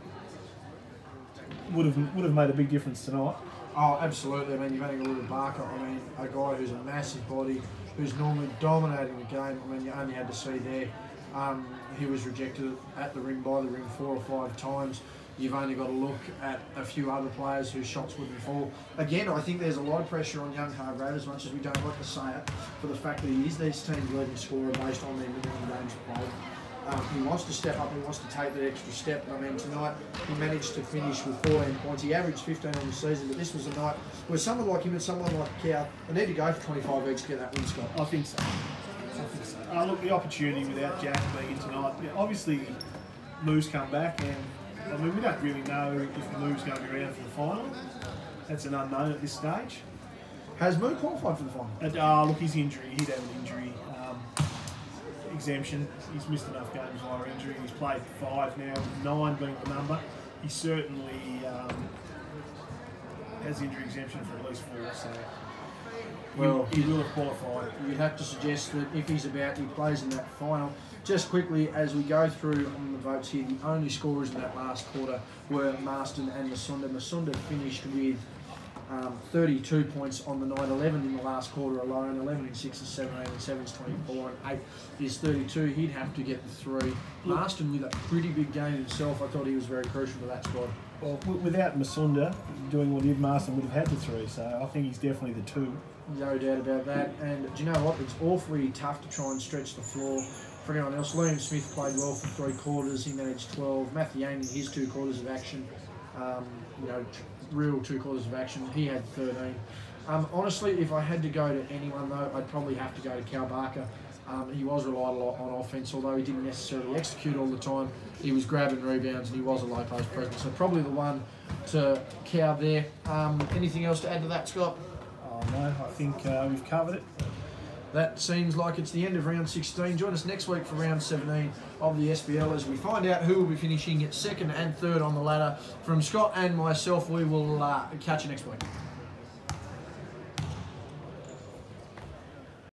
Would have made a big difference tonight. Oh, absolutely. I mean, you've only got a little Barker. I mean, a guy who's a massive body, who's normally dominating the game. I mean, you only had to see there. He was rejected at the ring by the ring 4 or 5 times. You've only got to look at a few other players whose shots wouldn't fall. Again, I think there's a lot of pressure on young Hargrave, as much as we don't like to say it, for the fact that he is this team's leading scorer based on their minimum games played. He wants to step up, he wants to take that extra step. I mean, tonight he managed to finish with 14 points. He averaged 15 on the season, but this was a night where someone like him and someone like Cow, they need to go for 25 each to get that win, Scott. I think so. Look, the opportunity without Jack being in tonight, obviously Lou's come back, and I mean, we don't really know if Lou's going to be around for the final. That's an unknown at this stage. Has Moo qualified for the final? Look, his injury, he'd have an injury exemption. He's missed enough games via injury. He's played 5 now, 9 being the number. He certainly has injury exemption for at least 4, so well, he will have qualified. You'd have to suggest that if he's about, he plays in that final. Just quickly, as we go through on the votes here, the only scorers in that last quarter were Marston and Masunda. Masunda finished with 32 points on the night, 11 in the last quarter alone, 11 in 6 is 17, and 7 is 24, and 8 is 32. He'd have to get the 3. Marston with a pretty big game himself. I thought he was very crucial to that squad. Well, without Masunda doing what he did, Marston would have had the 3, so I think he's definitely the 2. No doubt about that. And do you know what? It's awfully tough to try and stretch the floor for anyone else. Liam Smith played well for 3 quarters. He managed 12. Matthew Yang in his 2 quarters of action, real 2 quarters of action, he had 13. Honestly, if I had to go to anyone though, I'd probably have to go to Cal Barker. He was relied a lot on offence, although he didn't necessarily execute all the time. He was grabbing rebounds and he was a low post presence. So probably the one to Cow there. Anything else to add to that, Scott? Oh no, I think we've covered it. that seems like it's the end of round 16. Join us next week for round 17 of the SBL as we find out who will be finishing second and third on the ladder. From Scott and myself, we will catch you next week.